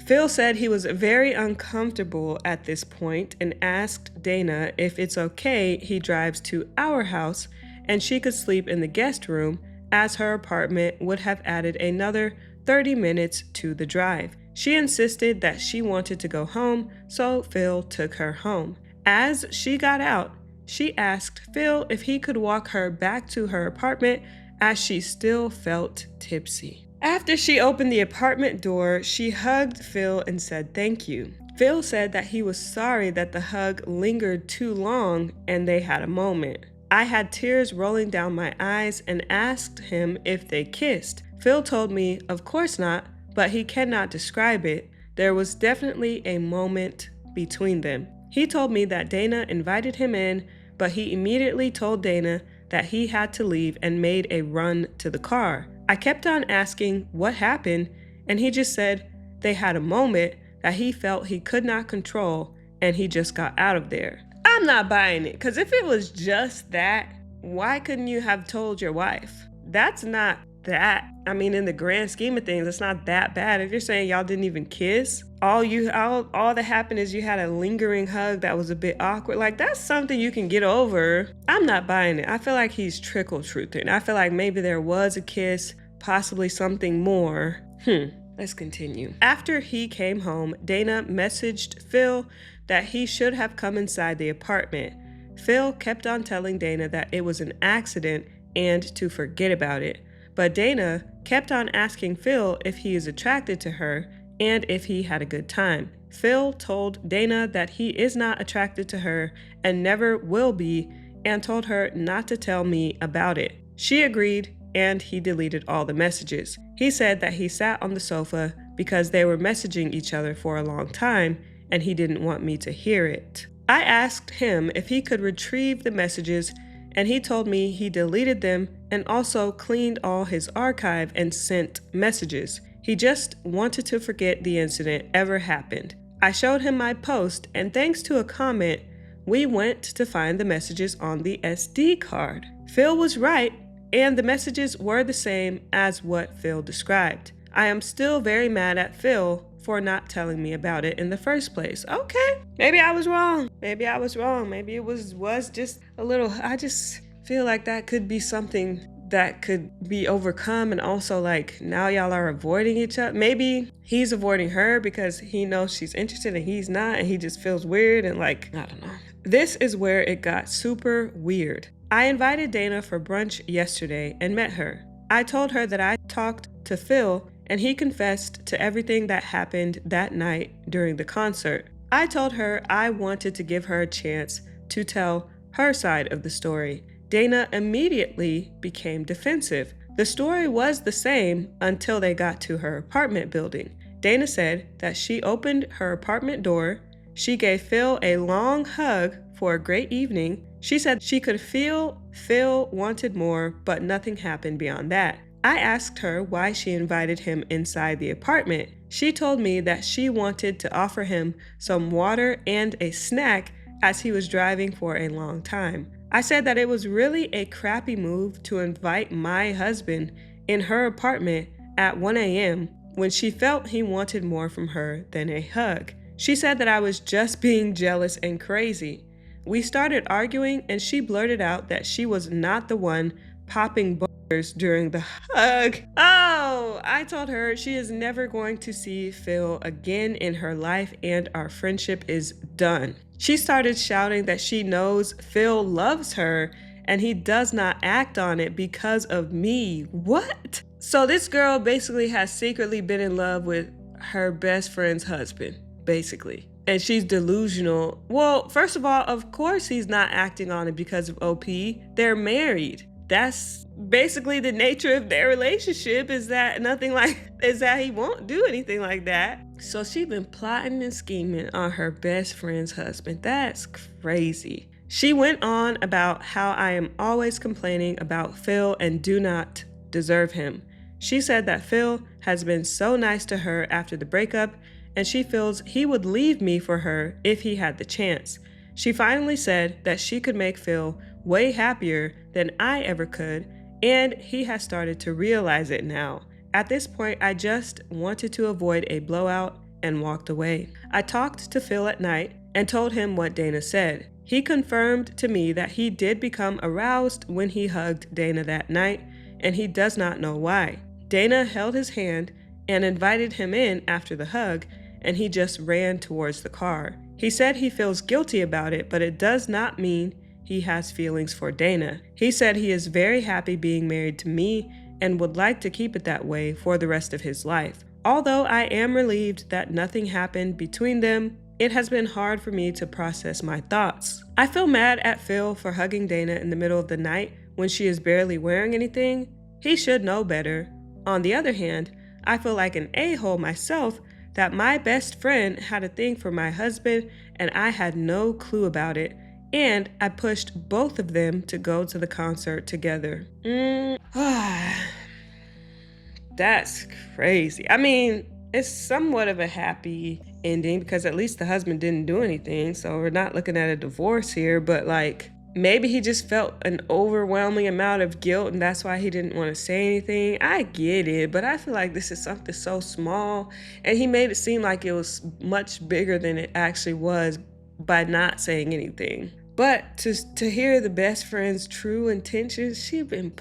Phil said he was very uncomfortable at this point and asked Dana if it's okay he drives to our house and she could sleep in the guest room, as her apartment would have added another 30 minutes to the drive. She insisted that she wanted to go home, so Phil took her home. As she got out, she asked Phil if he could walk her back to her apartment as she still felt tipsy. After she opened the apartment door, she hugged Phil and said thank you. Phil said that he was sorry that the hug lingered too long and they had a moment. I had tears rolling down my eyes and asked him if they kissed. Phil told me, of course not, but he cannot describe it. There was definitely a moment between them. He told me that Dana invited him in, but he immediately told Dana that he had to leave and made a run to the car. I kept on asking what happened, and he just said they had a moment that he felt he could not control, and he just got out of there. I'm not buying it, because if it was just that, why couldn't you have told your wife? That's not that. I mean, in the grand scheme of things, it's not that bad. If you're saying y'all didn't even kiss, all that happened is you had a lingering hug that was a bit awkward. Like, that's something you can get over. I'm not buying it. I feel like he's trickle-truthing. I feel like maybe there was a kiss, possibly something more. Let's continue. After he came home, Dana messaged Phil that he should have come inside the apartment. Phil kept on telling Dana that it was an accident and to forget about it. But Dana kept on asking Phil if he is attracted to her and if he had a good time. Phil told Dana that he is not attracted to her and never will be, and told her not to tell me about it. She agreed, and he deleted all the messages. He said that he sat on the sofa because they were messaging each other for a long time, and he didn't want me to hear it. I asked him if he could retrieve the messages, and he told me he deleted them and also cleaned all his archive and sent messages. He just wanted to forget the incident ever happened. I showed him my post, and thanks to a comment, we went to find the messages on the SD card. Phil was right, and the messages were the same as what Phil described. I am still very mad at Phil for not telling me about it in the first place. Okay, maybe I was wrong. Maybe it was just a little, I just feel like that could be something that could be overcome, and also like now y'all are avoiding each other. Maybe he's avoiding her because he knows she's interested and he's not, and he just feels weird and like, I don't know. This is where it got super weird. I invited Dana for brunch yesterday and met her. I told her that I talked to Phil and he confessed to everything that happened that night during the concert. I told her I wanted to give her a chance to tell her side of the story. Dana immediately became defensive. The story was the same until they got to her apartment building. Dana said that she opened her apartment door. She gave Phil a long hug for a great evening. She said she could feel Phil wanted more, but nothing happened beyond that. I asked her why she invited him inside the apartment. She told me that she wanted to offer him some water and a snack as he was driving for a long time. I said that it was really a crappy move to invite my husband in her apartment at 1 a.m. when she felt he wanted more from her than a hug. She said that I was just being jealous and crazy. We started arguing, and she blurted out that she was not the one popping boogers during the hug. Oh, I told her she is never going to see Phil again in her life and our friendship is done. She started shouting that she knows Phil loves her and he does not act on it because of me. What? So this girl basically has secretly been in love with her best friend's husband, basically. And she's delusional. Well, first of all, of course he's not acting on it because of OP. They're married. That's basically the nature of their relationship, is that he won't do anything like that. So she's been plotting and scheming on her best friend's husband. That's crazy. She went on about how I am always complaining about Phil and do not deserve him. She said that Phil has been so nice to her after the breakup, and she feels he would leave me for her if he had the chance. She finally said that she could make Phil way happier than I ever could, and he has started to realize it now. At this point, I just wanted to avoid a blowout and walked away. I talked to Phil at night and told him what Dana said. He confirmed to me that he did become aroused when he hugged Dana that night, and he does not know why. Dana held his hand and invited him in after the hug, and he just ran towards the car. He said he feels guilty about it, but it does not mean he has feelings for Dana. He said he is very happy being married to me and would like to keep it that way for the rest of his life. Although I am relieved that nothing happened between them, it has been hard for me to process my thoughts. I feel mad at Phil for hugging Dana in the middle of the night when she is barely wearing anything. He should know better. On the other hand, I feel like an a-hole myself that my best friend had a thing for my husband and I had no clue about it, and I pushed both of them to go to the concert together. That's crazy. I mean, it's somewhat of a happy ending because at least the husband didn't do anything, so we're not looking at a divorce here, but like, maybe he just felt an overwhelming amount of guilt and that's why he didn't want to say anything. I get it, but I feel like this is something so small, and he made it seem like it was much bigger than it actually was by not saying anything. But to hear the best friend's true intentions,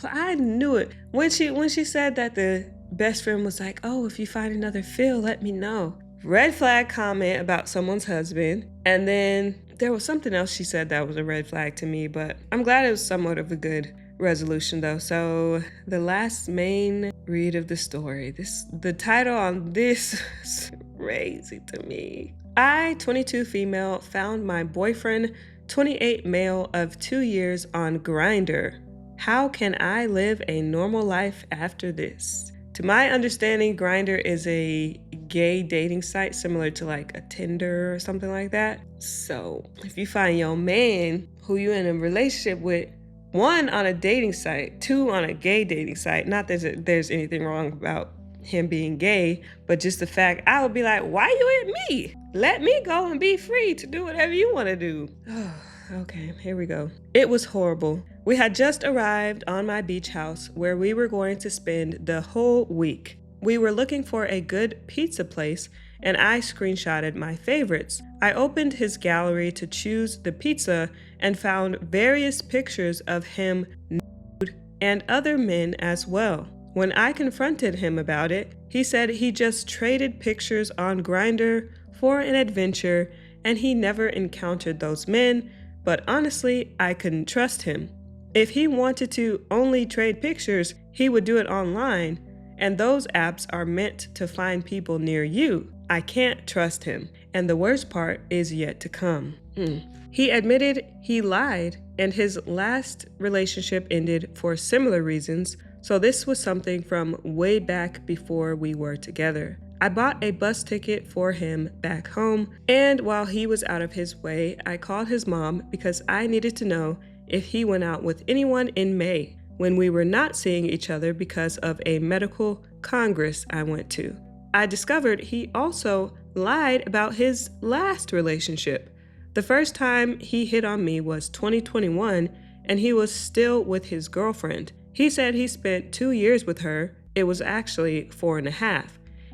I knew it. When she said that the best friend was like, oh, if you find another Phil, let me know. Red flag comment about someone's husband. And then there was something else she said that was a red flag to me, but I'm glad it was somewhat of a good resolution though. So the last main read of the story, the title on this is crazy to me. I, 22 female, found my boyfriend, 28 male of 2 years on Grindr. How can I live a normal life after this? To my understanding, Grindr is a gay dating site similar to like a Tinder or something like that. So if you find your man who you're in a relationship with, 1 on a dating site, 2 on a gay dating site, not that there's anything wrong about him being gay, but just the fact, I would be like, why you at me? Let me go and be free to do whatever you want to do. Okay, here we go. It was horrible. We had just arrived on my beach house where we were going to spend the whole week. We were looking for a good pizza place, and I screenshotted my favorites. I opened his gallery to choose the pizza and found various pictures of him nude and other men as well. When I confronted him about it, he said he just traded pictures on Grindr for an adventure and he never encountered those men, but honestly, I couldn't trust him. If he wanted to only trade pictures, he would do it online, and those apps are meant to find people near you. I can't trust him, and the worst part is yet to come. He admitted he lied, and his last relationship ended for similar reasons, so this was something from way back before we were together. I bought a bus ticket for him back home, and while he was out of his way, I called his mom because I needed to know if he went out with anyone in May when we were not seeing each other because of a medical congress I went to. I discovered he also lied about his last relationship. The first time he hit on me was 2021, and he was still with his girlfriend. He said he spent 2 years with her. It was actually 4.5.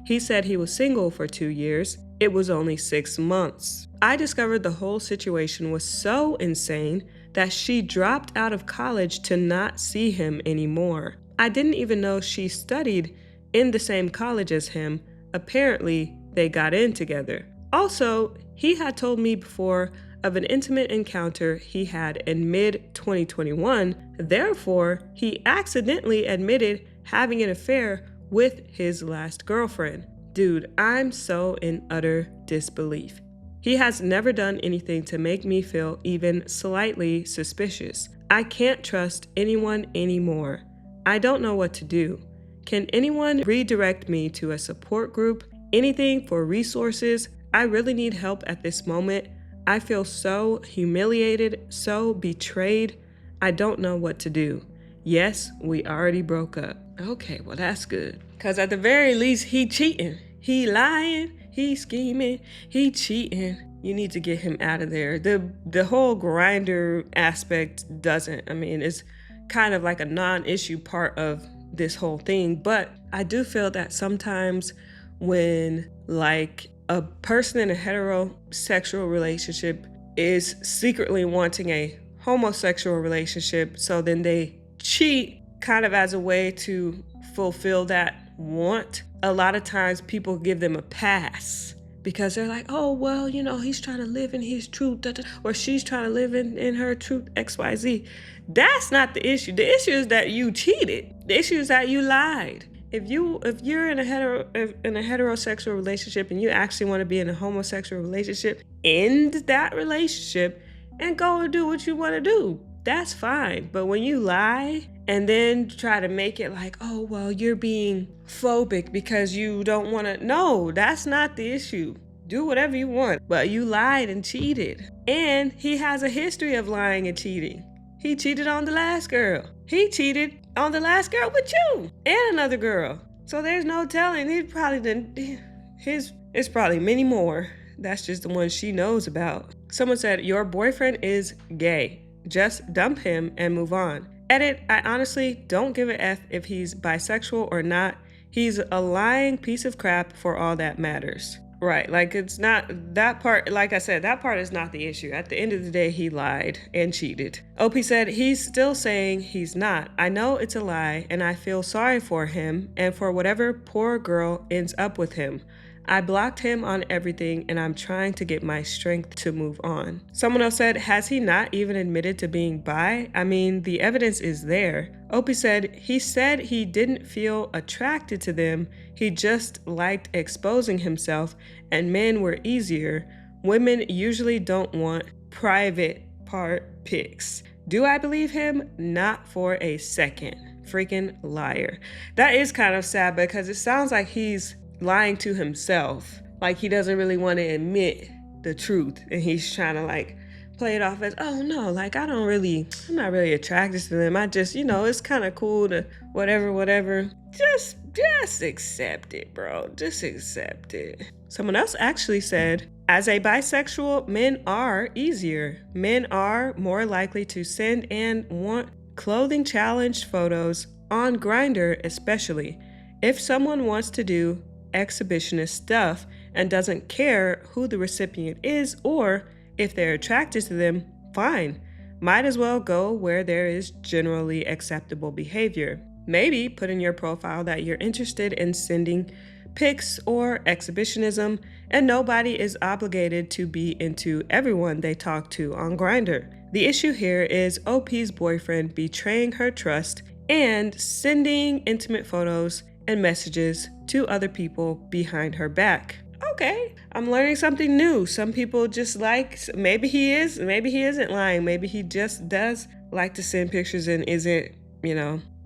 He said he was single for 2 years. It was only 6 months. I discovered the whole situation was so insane that she dropped out of college to not see him anymore. I didn't even know she studied in the same college as him. Apparently, they got in together. Also, he had told me before of an intimate encounter he had in mid-2021. Therefore, he accidentally admitted having an affair with his last girlfriend. Dude, I'm so in utter disbelief. He has never done anything to make me feel even slightly suspicious. I can't trust anyone anymore. I don't know what to do. Can anyone redirect me to a support group? Anything for resources? I really need help at this moment. I feel so humiliated, so betrayed. I don't know what to do. Yes, we already broke up. Okay, well that's good. Because at the very least, he cheating. He lying, he scheming, he cheating. You need to get him out of there. The whole Grindr aspect doesn't. I mean, it's kind of like a non-issue part of this whole thing. But I do feel that sometimes when like a person in a heterosexual relationship is secretly wanting a homosexual relationship, so then they cheat kind of as a way to fulfill that want. A lot of times people give them a pass because they're like, oh, well, you know, he's trying to live in his truth, or she's trying to live in her truth, XYZ. That's not the issue. The issue is that you cheated. The issue is that you lied. If you're in a heterosexual relationship and you actually want to be in a homosexual relationship, end that relationship and go and do what you want to do. That's fine. But when you lie and then try to make it like, oh, well, you're being phobic because you don't want to. No, that's not the issue. Do whatever you want. But you lied and cheated. And he has a history of lying and cheating. He cheated on the last girl. He cheated on the last girl with you and another girl. So there's no telling. He probably didn't. It's probably many more. That's just the one she knows about. Someone said, your boyfriend is gay. Just dump him and move on. Edit, I honestly don't give a F if he's bisexual or not. He's a lying piece of crap for all that matters. Right, like it's not that part, like I said, that part is not the issue. At the end of the day, he lied and cheated. OP said he's still saying he's not. I know it's a lie and I feel sorry for him and for whatever poor girl ends up with him. I blocked him on everything and I'm trying to get my strength to move on. Someone else said, has he not even admitted to being bi? I mean, the evidence is there. Opie said he didn't feel attracted to them. He just liked exposing himself and men were easier. Women usually don't want private part pics. Do I believe him? Not for a second. Freaking liar. That is kind of sad because it sounds like he's lying to himself, like he doesn't really want to admit the truth and he's trying to like play it off as, oh no, like I'm not really attracted to them, I just, it's kind of cool to whatever. Just accept it, bro. Just accept it. Someone else actually said, as a bisexual, men are easier. Men are more likely to send and want clothing challenge photos on Grindr, especially if someone wants to do exhibitionist stuff and doesn't care who the recipient is or if they're attracted to them, fine. Might as well go where there is generally acceptable behavior. Maybe put in your profile that you're interested in sending pics or exhibitionism, and nobody is obligated to be into everyone they talk to on Grindr. The issue here is OP's boyfriend betraying her trust and sending intimate photos and messages to other people behind her back. Okay, I'm learning something new. Some people just like, maybe he isn't lying. Maybe he just does like to send pictures and isn't,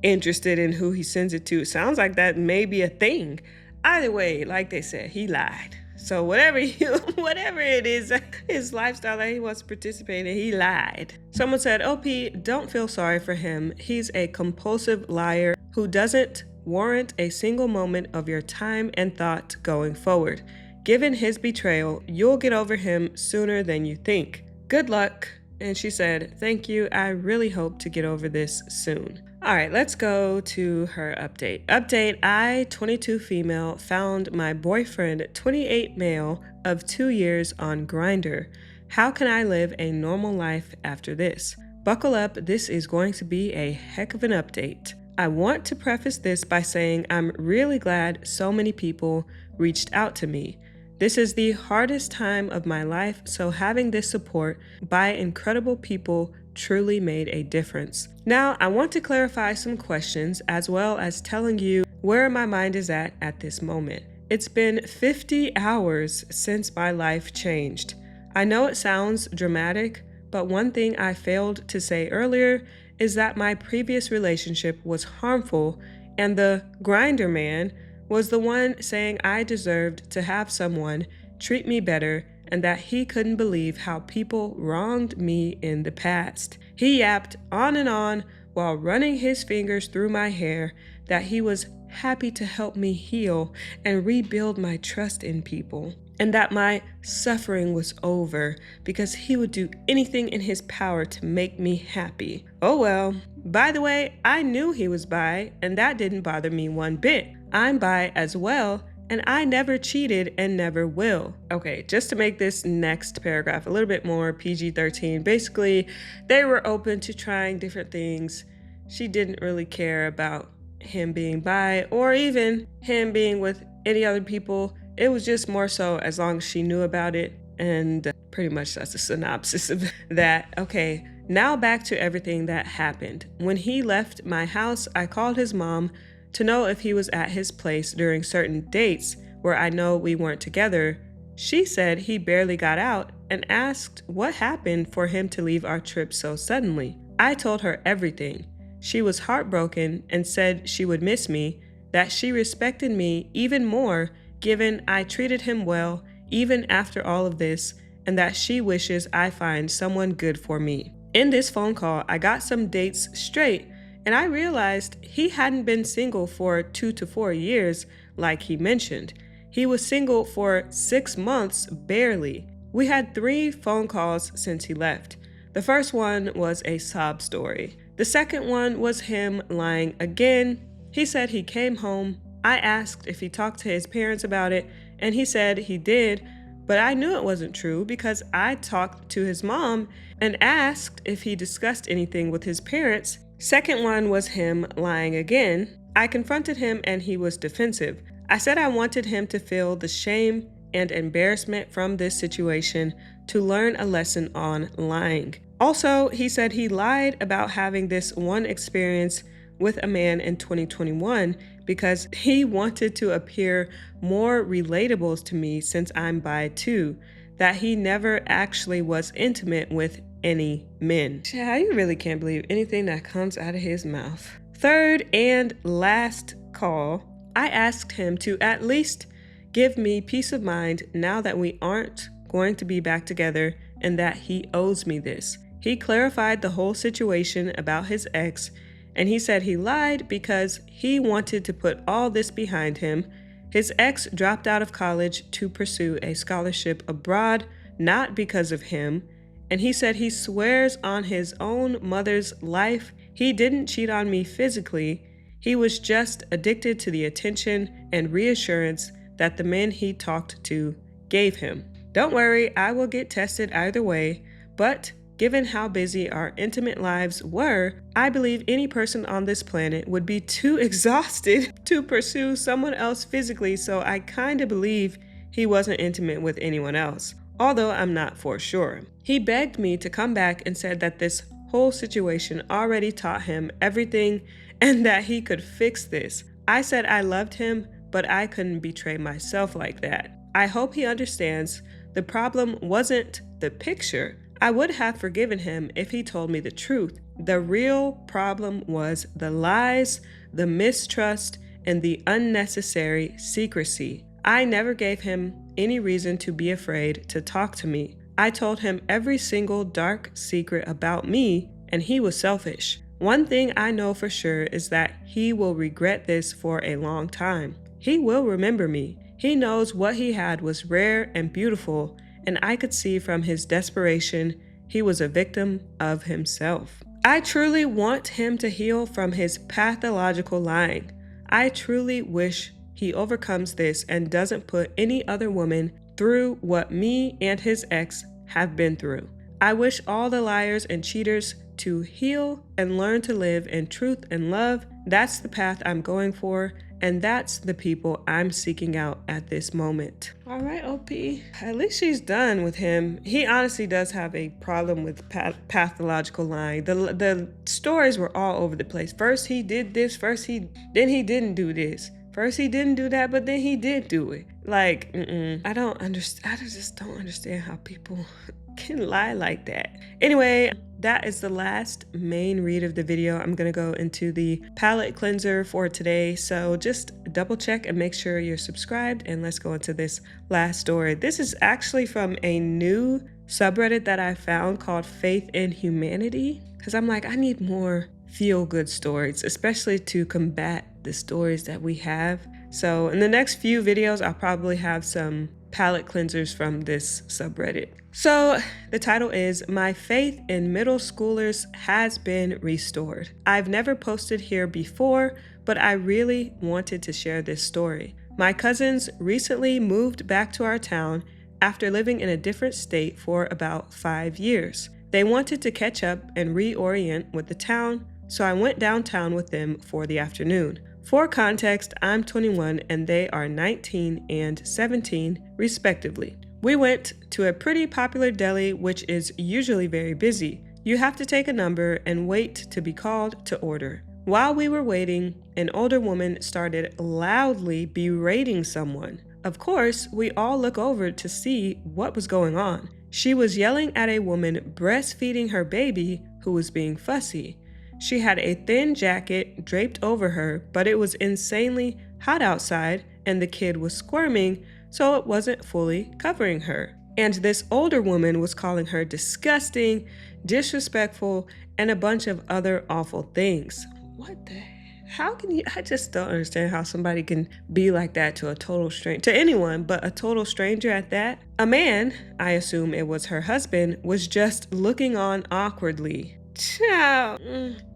interested in who he sends it to. It sounds like that may be a thing. Either way, like they said, he lied. So whatever it is, his lifestyle that he wants to participate in, he lied. Someone said, OP, don't feel sorry for him. He's a compulsive liar who doesn't warrant a single moment of your time and thought going forward. Given his betrayal, you'll get over him sooner than you think. Good luck. And she said, thank you. I really hope to get over this soon. All right, let's go to her update. Update, I, 22 female, found my boyfriend, 28 male, of 2 years on Grindr. How can I live a normal life after this? Buckle up, this is going to be a heck of an update. I want to preface this by saying I'm really glad so many people reached out to me. This is the hardest time of my life, so having this support by incredible people truly made a difference. Now, I want to clarify some questions as well as telling you where my mind is at this moment. It's been 50 hours since my life changed. I know it sounds dramatic, but one thing I failed to say earlier is that my previous relationship was harmful and the Grindr man was the one saying I deserved to have someone treat me better and that he couldn't believe how people wronged me in the past. He yapped on and on while running his fingers through my hair that he was happy to help me heal and rebuild my trust in people, and that my suffering was over because he would do anything in his power to make me happy. Oh well. By the way, I knew he was bi, and that didn't bother me one bit. I'm bi as well, and I never cheated and never will. Okay, just to make this next paragraph a little bit more PG-13, basically, they were open to trying different things. She didn't really care about him being bi or even him being with any other people. It was just more so as long as she knew about it, and pretty much that's a synopsis of that. Okay, now back to everything that happened. When he left my house, I called his mom to know if he was at his place during certain dates where I know we weren't together. She said he barely got out and asked what happened for him to leave our trip so suddenly. I told her everything. She was heartbroken and said she would miss me, that she respected me even more given I treated him well even after all of this, and that she wishes I find someone good for me. In this phone call, I got some dates straight, and I realized he hadn't been single for 2 to 4 years like he mentioned. He was single for 6 months barely. We had 3 phone calls since he left. The first one was a sob story. The second one was him lying again. He said he came home. I asked if he talked to his parents about it, and he said he did, but I knew it wasn't true because I talked to his mom and asked if he discussed anything with his parents. Second one was him lying again. I confronted him and he was defensive. I said I wanted him to feel the shame and embarrassment from this situation to learn a lesson on lying. Also, he said he lied about having this one experience with a man in 2021 because he wanted to appear more relatable to me since I'm bi too, that he never actually was intimate with any men. Yeah, you really can't believe anything that comes out of his mouth. Third and last call, I asked him to at least give me peace of mind now that we aren't going to be back together and that he owes me this. He clarified the whole situation about his ex, and he said he lied because he wanted to put all this behind him. His ex dropped out of college to pursue a scholarship abroad, not because of him, and he said he swears on his own mother's life he didn't cheat on me physically. He was just addicted to the attention and reassurance that the men he talked to gave him. Don't worry, I will get tested either way, but given how busy our intimate lives were, I believe any person on this planet would be too exhausted to pursue someone else physically, so I kind of believe he wasn't intimate with anyone else, although I'm not for sure. He begged me to come back and said that this whole situation already taught him everything and that he could fix this. I said I loved him, but I couldn't betray myself like that. I hope he understands the problem wasn't the picture. I would have forgiven him if he told me the truth. The real problem was the lies, the mistrust, and the unnecessary secrecy. I never gave him any reason to be afraid to talk to me. I told him every single dark secret about me, and he was selfish. One thing I know for sure is that he will regret this for a long time. He will remember me. He knows what he had was rare and beautiful, and I could see from his desperation he was a victim of himself. I truly want him to heal from his pathological lying. I truly wish he overcomes this and doesn't put any other woman through what me and his ex have been through. I wish all the liars and cheaters to heal and learn to live in truth and love. That's the path I'm going for, and that's the people I'm seeking out at this moment. All right, OP. At least she's done with him. He honestly does have a problem with pathological lying. The stories were all over the place. First he did this, then he didn't do this. First he didn't do that, but then he did do it. Like, I don't understand. I just don't understand how people can lie like that. Anyway, that is the last main read of the video. I'm gonna go into the palette cleanser for today. So just double check and make sure you're subscribed, and let's go into this last story. This is actually from a new subreddit that I found called Faith in Humanity, because I'm like, I need more feel-good stories, especially to combat the stories that we have. So in the next few videos, I'll probably have some palette cleansers from this subreddit. So the title is My Faith in Middle Schoolers Has Been Restored. I've never posted here before, but I really wanted to share this story. My cousins recently moved back to our town after living in a different state for about 5 years. They wanted to catch up and reorient with the town, so I went downtown with them for the afternoon. For context, I'm 21 and they are 19 and 17 respectively. We went to a pretty popular deli, which is usually very busy. You have to take a number and wait to be called to order. While we were waiting, an older woman started loudly berating someone. Of course, we all look over to see what was going on. She was yelling at a woman breastfeeding her baby who was being fussy. She had a thin jacket draped over her, but it was insanely hot outside and the kid was squirming, so it wasn't fully covering her. And this older woman was calling her disgusting, disrespectful, and a bunch of other awful things. What the heck? How can you? I just don't understand how somebody can be like that to a total stranger, to anyone, but a total stranger at that. A man, I assume it was her husband, was just looking on awkwardly. Ciao.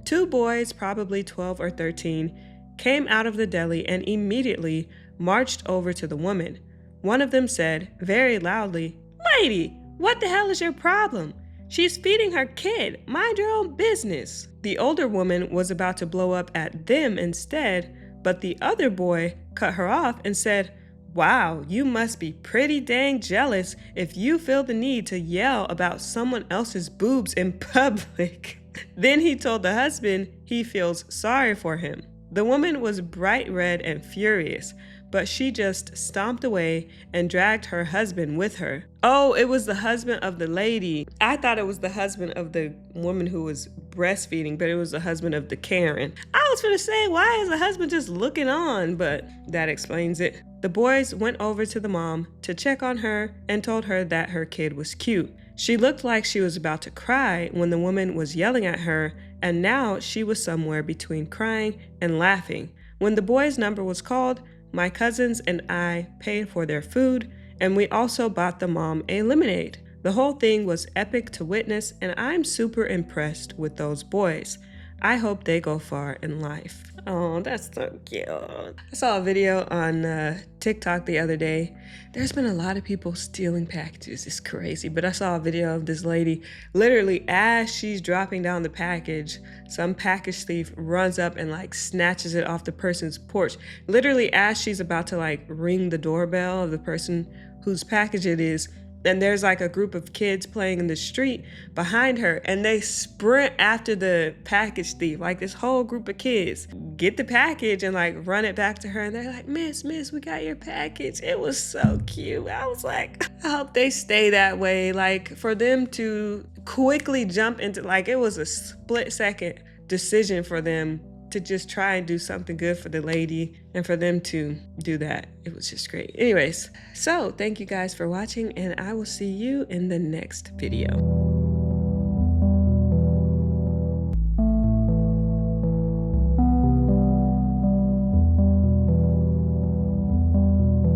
Two boys, probably 12 or 13, came out of the deli and immediately marched over to the woman. One of them said, very loudly, "Lady, what the hell is your problem? She's feeding her kid. Mind your own business." The older woman was about to blow up at them instead, but the other boy cut her off and said, "Wow, you must be pretty dang jealous if you feel the need to yell about someone else's boobs in public." Then he told the husband he feels sorry for him. The woman was bright red and furious, but she just stomped away and dragged her husband with her. Oh, it was the husband of the lady. I thought it was the husband of the woman who was breastfeeding, but it was the husband of the Karen. I was gonna say, why is the husband just looking on? But that explains it. The boys went over to the mom to check on her and told her that her kid was cute. She looked like she was about to cry when the woman was yelling at her, and now she was somewhere between crying and laughing. When the boys' number was called, my cousins and I paid for their food, and we also bought the mom a lemonade. The whole thing was epic to witness, and I'm super impressed with those boys. I hope they go far in life. Oh, that's so cute. I saw a video on TikTok the other day. There's been a lot of people stealing packages. It's crazy. But I saw a video of this lady, literally as she's dropping down the package, some package thief runs up and like snatches it off the person's porch. Literally as she's about to like ring the doorbell of the person whose package it is. And there's like a group of kids playing in the street behind her, and they sprint after the package thief, like this whole group of kids get the package and like run it back to her, and they're like, miss, we got your package." It was so cute. I was like, I hope they stay that way. Like for them to quickly jump into, like it was a split-second decision for them to just try and do something good for the lady, and for them to do that, it was just great. Anyways, so thank you guys for watching, and I will see you in the next video.